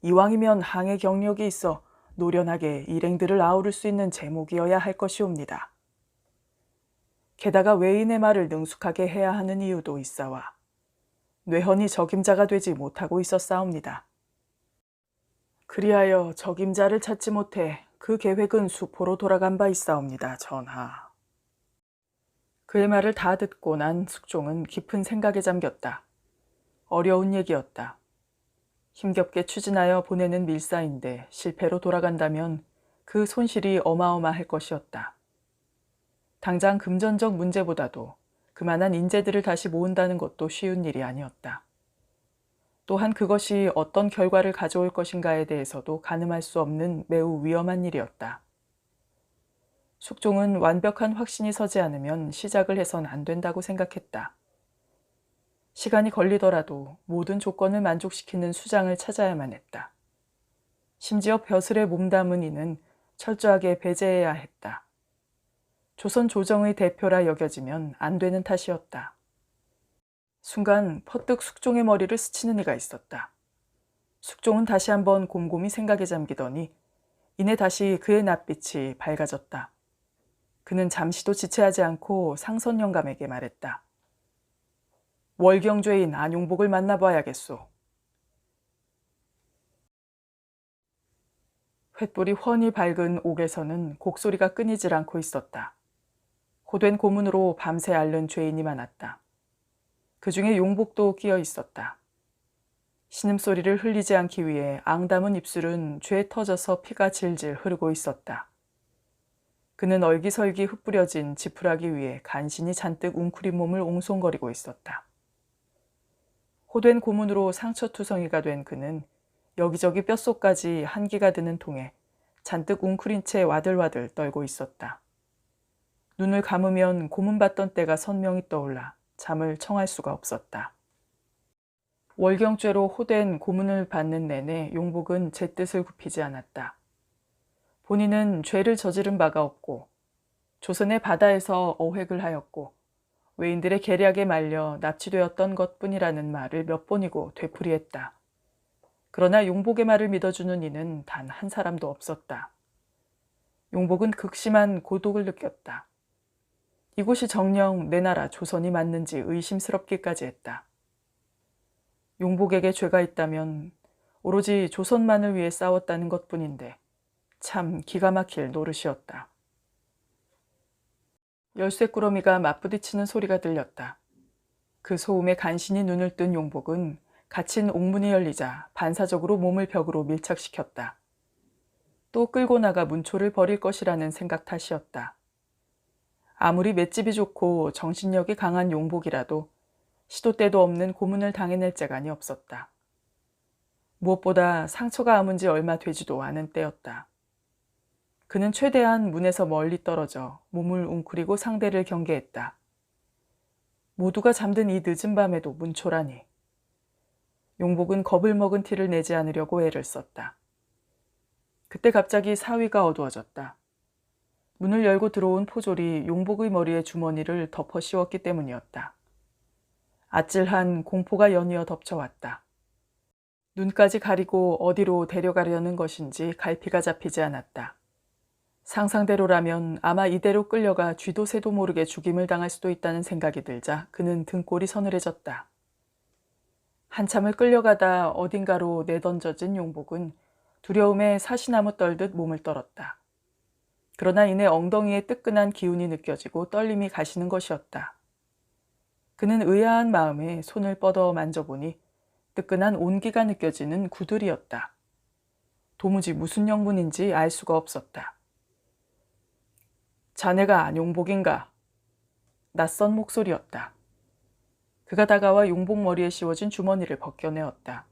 이왕이면 항해 경력이 있어 노련하게 일행들을 아우를 수 있는 제목이어야 할 것이옵니다. 게다가 외인의 말을 능숙하게 해야 하는 이유도 있사와 뇌헌이 적임자가 되지 못하고 있었사옵니다. 그리하여 적임자를 찾지 못해 그 계획은 수포로 돌아간 바 있사옵니다, 전하. 그의 말을 다 듣고 난 숙종은 깊은 생각에 잠겼다. 어려운 얘기였다. 힘겹게 추진하여 보내는 밀사인데 실패로 돌아간다면 그 손실이 어마어마할 것이었다. 당장 금전적 문제보다도 그만한 인재들을 다시 모은다는 것도 쉬운 일이 아니었다. 또한 그것이 어떤 결과를 가져올 것인가에 대해서도 가늠할 수 없는 매우 위험한 일이었다. 숙종은 완벽한 확신이 서지 않으면 시작을 해선 안 된다고 생각했다. 시간이 걸리더라도 모든 조건을 만족시키는 수장을 찾아야만 했다. 심지어 벼슬에 몸담은 이는 철저하게 배제해야 했다. 조선 조정의 대표라 여겨지면 안 되는 탓이었다. 순간 퍼뜩 숙종의 머리를 스치는 이가 있었다. 숙종은 다시 한번 곰곰이 생각에 잠기더니 이내 다시 그의 낯빛이 밝아졌다. 그는 잠시도 지체하지 않고 상선 영감에게 말했다. 월경죄인 안용복을 만나봐야겠소. 횃불이 훤히 밝은 옥에서는 곡소리가 끊이질 않고 있었다. 호된 고문으로 밤새 앓는 죄인이 많았다. 그 중에 용복도 끼어 있었다. 신음소리를 흘리지 않기 위해 앙담은 입술은 죄에 터져서 피가 질질 흐르고 있었다. 그는 얼기설기 흩뿌려진 지푸라기 위에 간신히 잔뜩 웅크린 몸을 옹송거리고 있었다. 호된 고문으로 상처투성이가 된 그는 여기저기 뼛속까지 한기가 드는 통에 잔뜩 웅크린 채 와들와들 떨고 있었다. 눈을 감으면 고문받던 때가 선명히 떠올라 잠을 청할 수가 없었다. 월경죄로 호된 고문을 받는 내내 용복은 제 뜻을 굽히지 않았다. 본인은 죄를 저지른 바가 없고 조선의 바다에서 어획을 하였고 외인들의 계략에 말려 납치되었던 것뿐이라는 말을 몇 번이고 되풀이했다. 그러나 용복의 말을 믿어주는 이는 단 한 사람도 없었다. 용복은 극심한 고독을 느꼈다. 이곳이 정녕 내 나라 조선이 맞는지 의심스럽기까지 했다. 용복에게 죄가 있다면 오로지 조선만을 위해 싸웠다는 것뿐인데 참 기가 막힐 노릇이었다. 열쇠꾸러미가 맞부딪히는 소리가 들렸다. 그 소음에 간신히 눈을 뜬 용복은 갇힌 옥문이 열리자 반사적으로 몸을 벽으로 밀착시켰다. 또 끌고 나가 문초를 버릴 것이라는 생각 탓이었다. 아무리 맷집이 좋고 정신력이 강한 용복이라도 시도 때도 없는 고문을 당해낼 재간이 없었다. 무엇보다 상처가 아문 지 얼마 되지도 않은 때였다. 그는 최대한 문에서 멀리 떨어져 몸을 웅크리고 상대를 경계했다. 모두가 잠든 이 늦은 밤에도 문초라니. 용복은 겁을 먹은 티를 내지 않으려고 애를 썼다. 그때 갑자기 사위가 어두워졌다. 문을 열고 들어온 포졸이 용복의 머리에 주머니를 덮어 씌웠기 때문이었다. 아찔한 공포가 연이어 덮쳐왔다. 눈까지 가리고 어디로 데려가려는 것인지 갈피가 잡히지 않았다. 상상대로라면 아마 이대로 끌려가 쥐도 새도 모르게 죽임을 당할 수도 있다는 생각이 들자 그는 등골이 서늘해졌다. 한참을 끌려가다 어딘가로 내던져진 용복은 두려움에 사시나무 떨듯 몸을 떨었다. 그러나 이내 엉덩이에 뜨끈한 기운이 느껴지고 떨림이 가시는 것이었다. 그는 의아한 마음에 손을 뻗어 만져보니 뜨끈한 온기가 느껴지는 구들이었다. 도무지 무슨 영문인지 알 수가 없었다. 자네가 용복인가? 낯선 목소리였다. 그가 다가와 용복 머리에 씌워진 주머니를 벗겨내었다.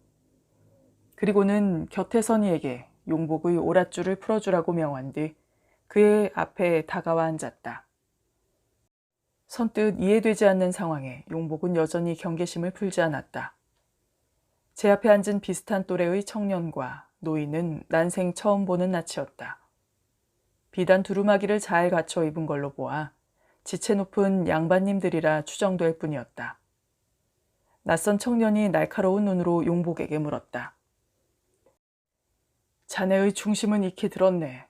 그리고는 곁에 선 이에게 용복의 오랏줄을 풀어주라고 명한 뒤 그의 앞에 다가와 앉았다. 선뜻 이해되지 않는 상황에 용복은 여전히 경계심을 풀지 않았다. 제 앞에 앉은 비슷한 또래의 청년과 노인은 난생 처음 보는 낯이었다. 비단 두루마기를 잘 갖춰 입은 걸로 보아 지체 높은 양반님들이라 추정될 뿐이었다. 낯선 청년이 날카로운 눈으로 용복에게 물었다. 자네의 중심은 익히 들었네.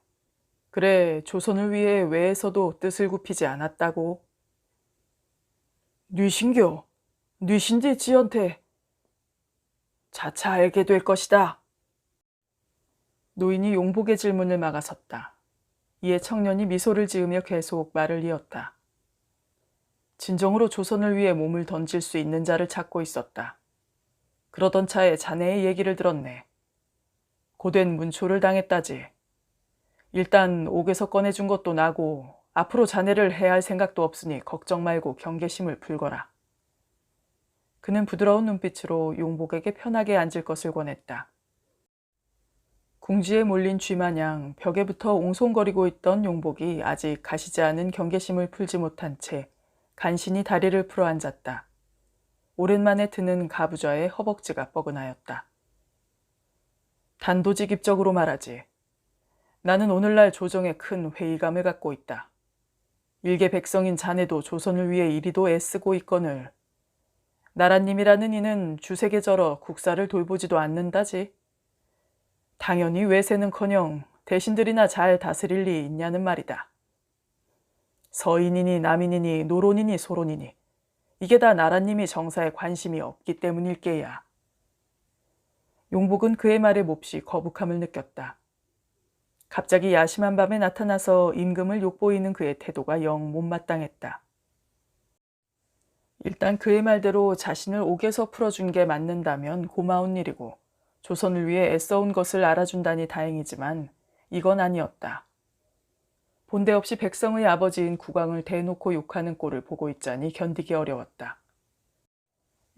그래, 조선을 위해 외에서도 뜻을 굽히지 않았다고. 뉘신교, 뉘신지 지연태. 자차 알게 될 것이다. 노인이 용복의 질문을 막아섰다. 이에 청년이 미소를 지으며 계속 말을 이었다. 진정으로 조선을 위해 몸을 던질 수 있는 자를 찾고 있었다. 그러던 차에 자네의 얘기를 들었네. 고된 문초를 당했다지. 일단 옥에서 꺼내준 것도 나고 앞으로 자네를 해야 할 생각도 없으니 걱정 말고 경계심을 풀거라. 그는 부드러운 눈빛으로 용복에게 편하게 앉을 것을 권했다. 궁지에 몰린 쥐마냥 벽에 붙어 옹송거리고 있던 용복이 아직 가시지 않은 경계심을 풀지 못한 채 간신히 다리를 풀어 앉았다. 오랜만에 드는 가부좌의 허벅지가 뻐근하였다. 단도직입적으로 말하지. 나는 오늘날 조정에 큰 회의감을 갖고 있다. 일개 백성인 자네도 조선을 위해 이리도 애쓰고 있거늘 나라님이라는 이는 주색에 절어 국사를 돌보지도 않는다지. 당연히 외세는커녕 대신들이나 잘 다스릴 리 있냐는 말이다. 서인이니 남인이니 노론이니 소론이니 이게 다 나라님이 정사에 관심이 없기 때문일게야. 용복은 그의 말에 몹시 거북함을 느꼈다. 갑자기 야심한 밤에 나타나서 임금을 욕보이는 그의 태도가 영 못마땅했다. 일단 그의 말대로 자신을 옥에서 풀어준 게 맞는다면 고마운 일이고 조선을 위해 애써온 것을 알아준다니 다행이지만 이건 아니었다. 본데없이 백성의 아버지인 국왕을 대놓고 욕하는 꼴을 보고 있자니 견디기 어려웠다.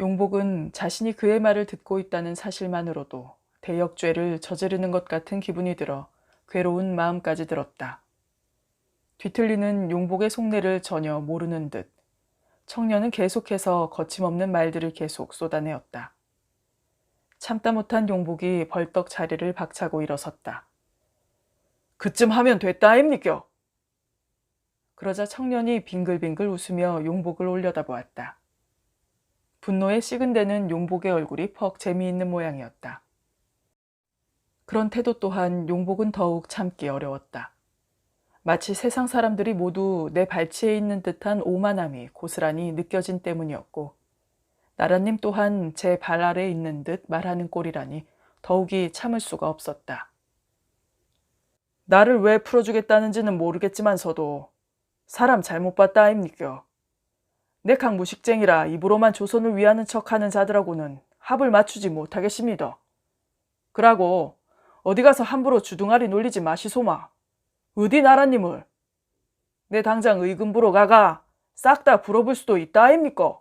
용복은 자신이 그의 말을 듣고 있다는 사실만으로도 대역죄를 저지르는 것 같은 기분이 들어 괴로운 마음까지 들었다. 뒤틀리는 용복의 속내를 전혀 모르는 듯 청년은 계속해서 거침없는 말들을 계속 쏟아내었다. 참다 못한 용복이 벌떡 자리를 박차고 일어섰다. 그쯤 하면 됐다 아닙니까? 그러자 청년이 빙글빙글 웃으며 용복을 올려다보았다. 분노에 식은데는 용복의 얼굴이 퍽 재미있는 모양이었다. 그런 태도 또한 용복은 더욱 참기 어려웠다. 마치 세상 사람들이 모두 내 발치에 있는 듯한 오만함이 고스란히 느껴진 때문이었고 나라님 또한 제 발 아래에 있는 듯 말하는 꼴이라니 더욱이 참을 수가 없었다. 나를 왜 풀어주겠다는지는 모르겠지만서도 사람 잘못 봤다 아닙니까? 내 강무식쟁이라 입으로만 조선을 위하는 척하는 자들하고는 합을 맞추지 못하겠습니다. 그러고 어디 가서 함부로 주둥아리 놀리지 마시소마. 어디 나라님을? 내 당장 의금부로 가가 싹 다 불어볼 수도 있다 아닙니까?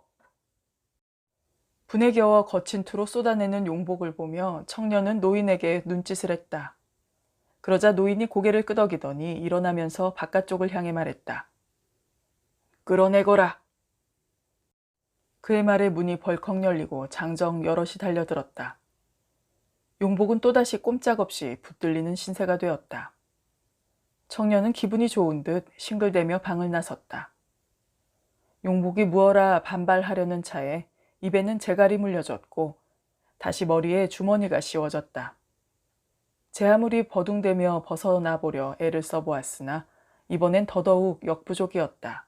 분에 겨워 거친 투로 쏟아내는 용복을 보며 청년은 노인에게 눈짓을 했다. 그러자 노인이 고개를 끄덕이더니 일어나면서 바깥쪽을 향해 말했다. 끌어내거라. 그의 말에 문이 벌컥 열리고 장정 여럿이 달려들었다. 용복은 또다시 꼼짝없이 붙들리는 신세가 되었다. 청년은 기분이 좋은 듯 싱글대며 방을 나섰다. 용복이 무어라 반발하려는 차에 입에는 재갈이 물려졌고 다시 머리에 주머니가 씌워졌다. 제 아무리 버둥대며 벗어나 보려 애를 써보았으나 이번엔 더더욱 역부족이었다.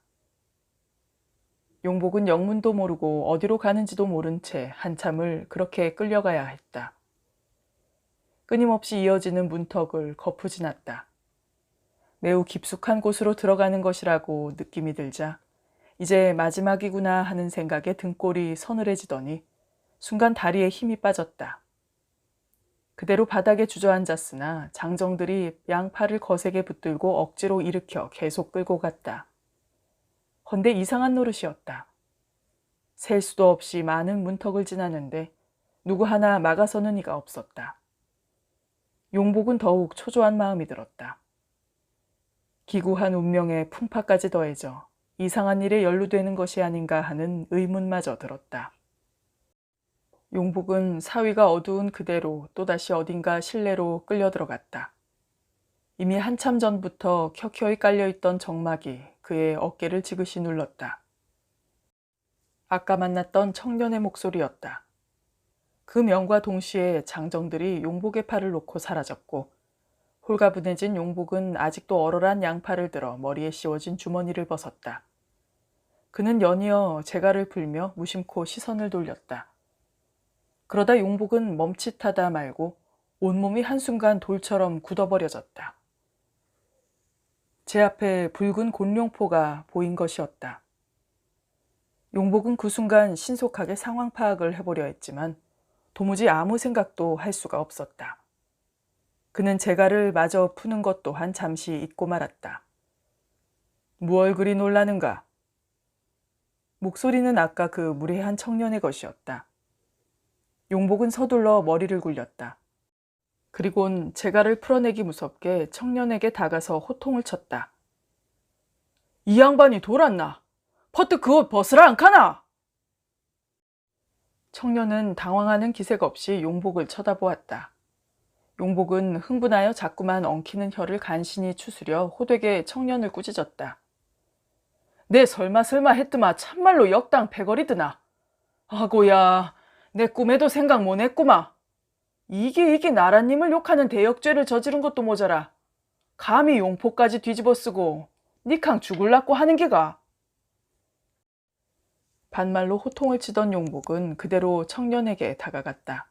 용복은 영문도 모르고 어디로 가는지도 모른 채 한참을 그렇게 끌려가야 했다. 끊임없이 이어지는 문턱을 거푸 지났다. 매우 깊숙한 곳으로 들어가는 것이라고 느낌이 들자 이제 마지막이구나 하는 생각에 등골이 서늘해지더니 순간 다리에 힘이 빠졌다. 그대로 바닥에 주저앉았으나 장정들이 양팔을 거세게 붙들고 억지로 일으켜 계속 끌고 갔다. 헌데 이상한 노릇이었다. 셀 수도 없이 많은 문턱을 지나는데 누구 하나 막아서는 이가 없었다. 용복은 더욱 초조한 마음이 들었다. 기구한 운명에 풍파까지 더해져 이상한 일에 연루되는 것이 아닌가 하는 의문마저 들었다. 용복은 사위가 어두운 그대로 또다시 어딘가 실내로 끌려 들어갔다. 이미 한참 전부터 켜켜이 깔려있던 정막이 그의 어깨를 지그시 눌렀다. 아까 만났던 청년의 목소리였다. 그 명과 동시에 장정들이 용복의 팔을 놓고 사라졌고 홀가분해진 용복은 아직도 얼얼한 양팔을 들어 머리에 씌워진 주머니를 벗었다. 그는 연이어 재갈을 풀며 무심코 시선을 돌렸다. 그러다 용복은 멈칫하다 말고 온몸이 한순간 돌처럼 굳어버려졌다. 제 앞에 붉은 곤룡포가 보인 것이었다. 용복은 그 순간 신속하게 상황 파악을 해보려 했지만 도무지 아무 생각도 할 수가 없었다. 그는 재갈을 마저 푸는 것 또한 잠시 잊고 말았다. 무얼 그리 놀라는가? 목소리는 아까 그 무례한 청년의 것이었다. 용복은 서둘러 머리를 굴렸다. 그리곤 재갈을 풀어내기 무섭게 청년에게 다가서 호통을 쳤다. 이 양반이 돌았나? 퍼뜩 그 옷 벗으라 않카나? 청년은 당황하는 기색 없이 용복을 쳐다보았다. 용복은 흥분하여 자꾸만 엉키는 혀를 간신히 추스려 호되게 청년을 꾸짖었다. 내 설마 했더마 참말로 역당 패거리드나. 아고야, 내 꿈에도 생각 못 했구마. 이게 나라님을 욕하는 대역죄를 저지른 것도 모자라 감히 용포까지 뒤집어 쓰고 니캉 죽을라고 하는 게가. 반말로 호통을 치던 용복은 그대로 청년에게 다가갔다.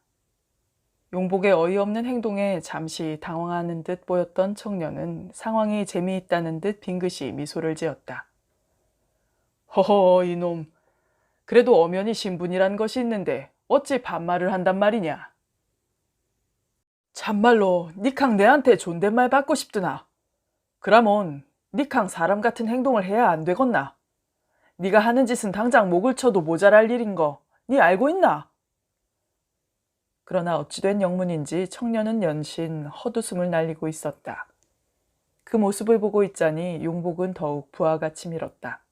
용복의 어이없는 행동에 잠시 당황하는 듯 보였던 청년은 상황이 재미있다는 듯 빙긋이 미소를 지었다. 허허 이놈, 그래도 엄연히 신분이란 것이 있는데 어찌 반말을 한단 말이냐. 참말로 니캉 내한테 존댓말 받고 싶드나. 그라몬 니캉 사람 같은 행동을 해야 안 되겠나. 네가 하는 짓은 당장 목을 쳐도 모자랄 일인 거 네 알고 있나? 그러나 어찌된 영문인지 청년은 연신 헛웃음을 날리고 있었다. 그 모습을 보고 있자니 용복은 더욱 부하같이 밀었다.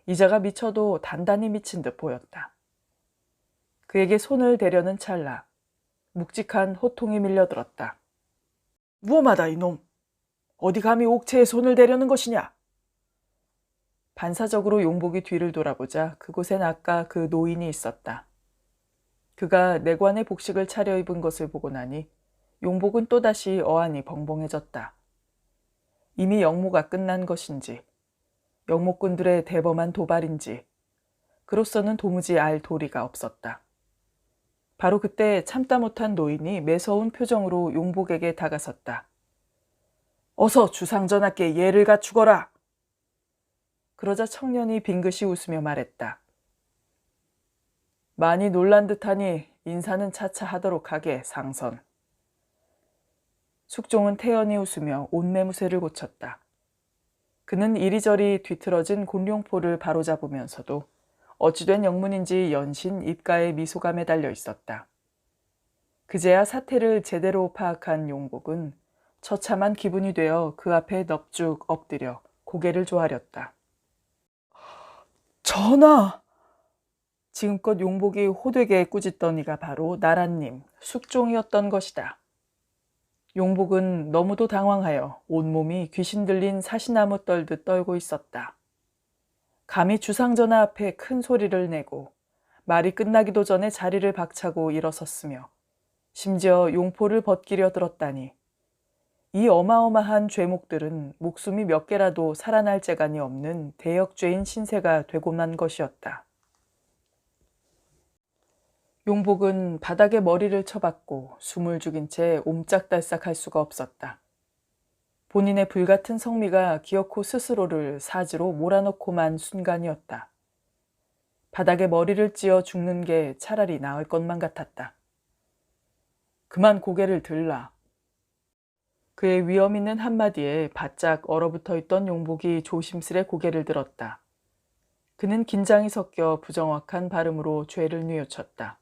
이자가 미쳐도 단단히 미친 듯 보였다. 그에게 손을 대려는 찰나 묵직한 호통이 밀려들었다. 무엄하다 이놈! 어디 감히 옥체에 손을 대려는 것이냐? 반사적으로 용복이 뒤를 돌아보자 그곳엔 아까 그 노인이 있었다. 그가 내관의 복식을 차려입은 것을 보고 나니 용복은 또다시 어안이 벙벙해졌다. 이미 역모가 끝난 것인지 역모꾼들의 대범한 도발인지 그로서는 도무지 알 도리가 없었다. 바로 그때 참다 못한 노인이 매서운 표정으로 용복에게 다가섰다. 어서 주상전하께 예를 갖추거라. 그러자 청년이 빙긋이 웃으며 말했다. 많이 놀란 듯하니 인사는 차차 하도록 하게 상선. 숙종은 태연히 웃으며 옷매무새를 고쳤다. 그는 이리저리 뒤틀어진 곤룡포를 바로잡으면서도 어찌된 영문인지 연신 입가에 미소가 매달려 있었다. 그제야 사태를 제대로 파악한 용복은 처참한 기분이 되어 그 앞에 넙죽 엎드려 고개를 조아렸다. 전하! 지금껏 용복이 호되게 꾸짖던 이가 바로 나란님, 숙종이었던 것이다. 용복은 너무도 당황하여 온몸이 귀신 들린 사시나무 떨듯 떨고 있었다. 감히 주상전하 앞에 큰 소리를 내고 말이 끝나기도 전에 자리를 박차고 일어섰으며 심지어 용포를 벗기려 들었다니 이 어마어마한 죄목들은 목숨이 몇 개라도 살아날 재간이 없는 대역죄인 신세가 되고 만 것이었다. 용복은 바닥에 머리를 쳐박고 숨을 죽인 채 옴짝달싹할 수가 없었다. 본인의 불같은 성미가 기어코 스스로를 사지로 몰아넣고만 순간이었다. 바닥에 머리를 찧어 죽는 게 차라리 나을 것만 같았다. 그만 고개를 들라. 그의 위험 있는 한마디에 바짝 얼어붙어 있던 용복이 조심스레 고개를 들었다. 그는 긴장이 섞여 부정확한 발음으로 죄를 뉘우쳤다.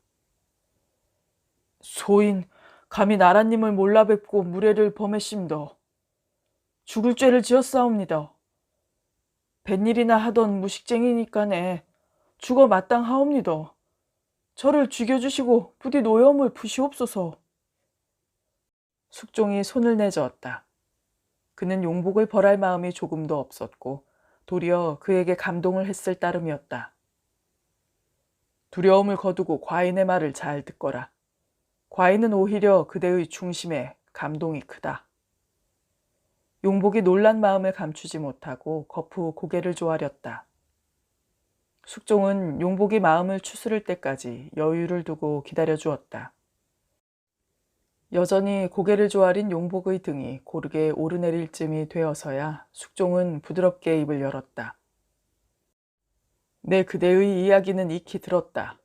소인, 감히 나라님을 몰라 뵙고 무례를 범했심더. 죽을 죄를 지었사옵니다. 뱃일이나 하던 무식쟁이니까네 죽어 마땅하옵니다. 저를 죽여주시고 부디 노여움을 푸시옵소서. 숙종이 손을 내저었다. 그는 용복을 벌할 마음이 조금도 없었고 도리어 그에게 감동을 했을 따름이었다. 두려움을 거두고 과인의 말을 잘 듣거라. 과인은 오히려 그대의 중심에 감동이 크다. 용복이 놀란 마음을 감추지 못하고 거푸 고개를 조아렸다. 숙종은 용복이 마음을 추스를 때까지 여유를 두고 기다려 주었다. 여전히 고개를 조아린 용복의 등이 고르게 오르내릴 쯤이 되어서야 숙종은 부드럽게 입을 열었다. 내 그대의 이야기는 익히 들었다.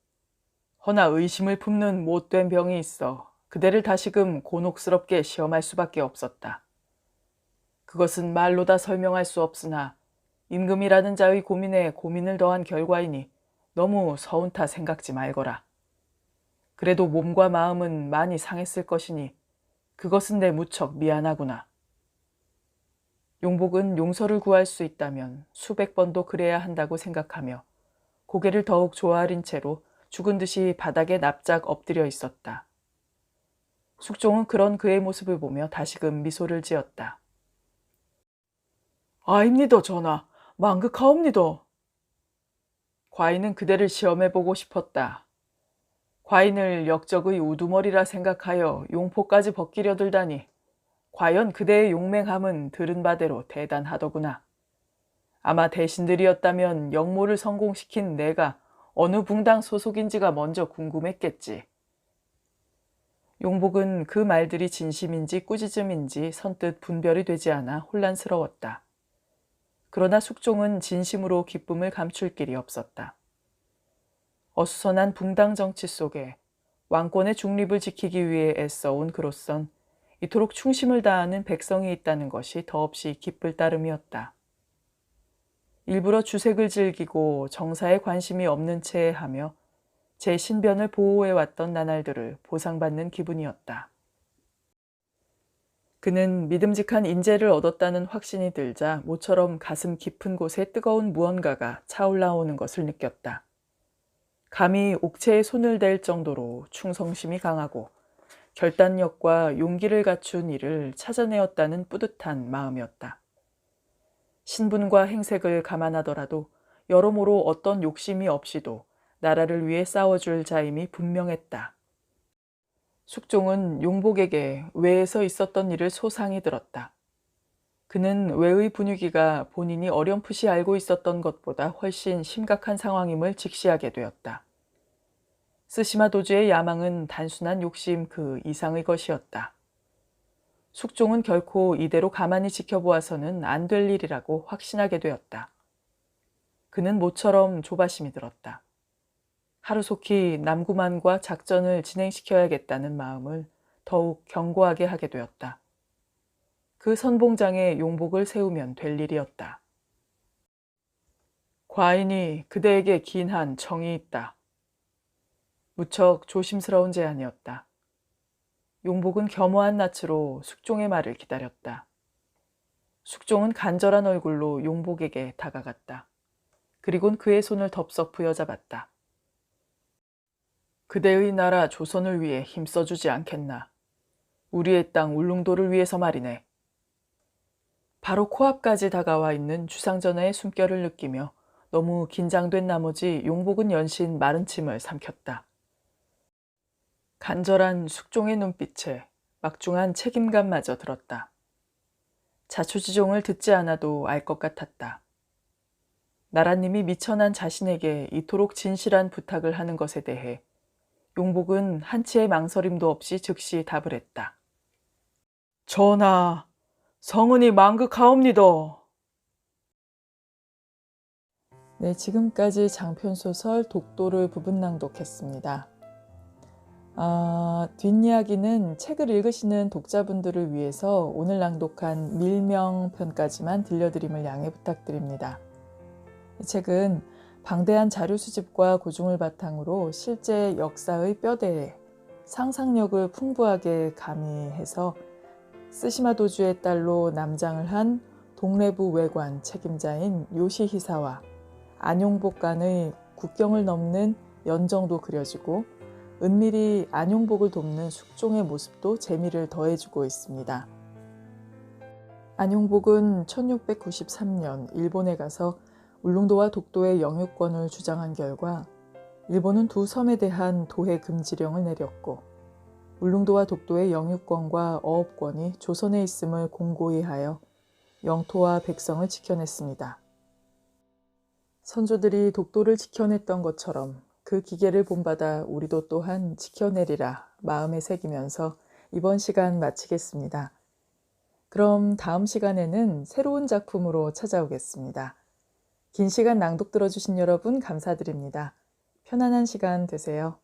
허나 의심을 품는 못된 병이 있어 그대를 다시금 곤혹스럽게 시험할 수밖에 없었다. 그것은 말로 다 설명할 수 없으나 임금이라는 자의 고민에 고민을 더한 결과이니 너무 서운타 생각지 말거라. 그래도 몸과 마음은 많이 상했을 것이니 그것은 내 무척 미안하구나. 용복은 용서를 구할 수 있다면 수백 번도 그래야 한다고 생각하며 고개를 더욱 조아린 채로 죽은 듯이 바닥에 납작 엎드려 있었다. 숙종은 그런 그의 모습을 보며 다시금 미소를 지었다. 아입니다, 전하. 망극하옵니다. 과인은 그대를 시험해보고 싶었다. 과인을 역적의 우두머리라 생각하여 용포까지 벗기려 들다니 과연 그대의 용맹함은 들은 바대로 대단하더구나. 아마 대신들이었다면 역모를 성공시킨 내가 어느 붕당 소속인지가 먼저 궁금했겠지. 용복은 그 말들이 진심인지 꾸짖음인지 선뜻 분별이 되지 않아 혼란스러웠다. 그러나 숙종은 진심으로 기쁨을 감출 길이 없었다. 어수선한 붕당 정치 속에 왕권의 중립을 지키기 위해 애써온 그로선 이토록 충심을 다하는 백성이 있다는 것이 더없이 기쁠 따름이었다. 일부러 주색을 즐기고 정사에 관심이 없는 채 하며 제 신변을 보호해왔던 나날들을 보상받는 기분이었다. 그는 믿음직한 인재를 얻었다는 확신이 들자 모처럼 가슴 깊은 곳에 뜨거운 무언가가 차올라오는 것을 느꼈다. 감히 옥체에 손을 댈 정도로 충성심이 강하고 결단력과 용기를 갖춘 이를 찾아내었다는 뿌듯한 마음이었다. 신분과 행색을 감안하더라도 여러모로 어떤 욕심이 없이도 나라를 위해 싸워줄 자임이 분명했다. 숙종은 용복에게 외에서 있었던 일을 소상히 들었다. 그는 외의 분위기가 본인이 어렴풋이 알고 있었던 것보다 훨씬 심각한 상황임을 직시하게 되었다. 스시마 도주의 야망은 단순한 욕심 그 이상의 것이었다. 숙종은 결코 이대로 가만히 지켜보아서는 안 될 일이라고 확신하게 되었다. 그는 모처럼 조바심이 들었다. 하루속히 남구만과 작전을 진행시켜야겠다는 마음을 더욱 견고하게 하게 되었다. 그 선봉장에 용복을 세우면 될 일이었다. 과인이 그대에게 긴 한 정이 있다. 무척 조심스러운 제안이었다. 용복은 겸허한 낯으로 숙종의 말을 기다렸다. 숙종은 간절한 얼굴로 용복에게 다가갔다. 그리곤 그의 손을 덥석 부여잡았다. 그대의 나라 조선을 위해 힘써주지 않겠나. 우리의 땅 울릉도를 위해서 말이네. 바로 코앞까지 다가와 있는 주상전하의 숨결을 느끼며 너무 긴장된 나머지 용복은 연신 마른 침을 삼켰다. 간절한 숙종의 눈빛에 막중한 책임감마저 들었다. 자초지종을 듣지 않아도 알 것 같았다. 나라님이 미천한 자신에게 이토록 진실한 부탁을 하는 것에 대해 용복은 한치의 망설임도 없이 즉시 답을 했다. 전하, 성은이 망극하옵니다. 네, 지금까지 장편소설 독도를 부분 낭독했습니다. 뒷이야기는 책을 읽으시는 독자분들을 위해서 오늘 낭독한 밀명편까지만 들려드림을 양해 부탁드립니다. 이 책은 방대한 자료 수집과 고증을 바탕으로 실제 역사의 뼈대에 상상력을 풍부하게 가미해서 스시마 도주의 딸로 남장을 한 동래부 외관 책임자인 요시히사와 안용복 간의 국경을 넘는 연정도 그려지고 은밀히 안용복을 돕는 숙종의 모습도 재미를 더해주고 있습니다. 안용복은 1693년 일본에 가서 울릉도와 독도의 영유권을 주장한 결과 일본은 두 섬에 대한 도해 금지령을 내렸고 울릉도와 독도의 영유권과 어업권이 조선에 있음을 공고히 하여 영토와 백성을 지켜냈습니다. 선조들이 독도를 지켜냈던 것처럼 그 기계를 본받아 우리도 또한 지켜내리라 마음에 새기면서 이번 시간 마치겠습니다. 그럼 다음 시간에는 새로운 작품으로 찾아오겠습니다. 긴 시간 낭독 들어주신 여러분 감사드립니다. 편안한 시간 되세요.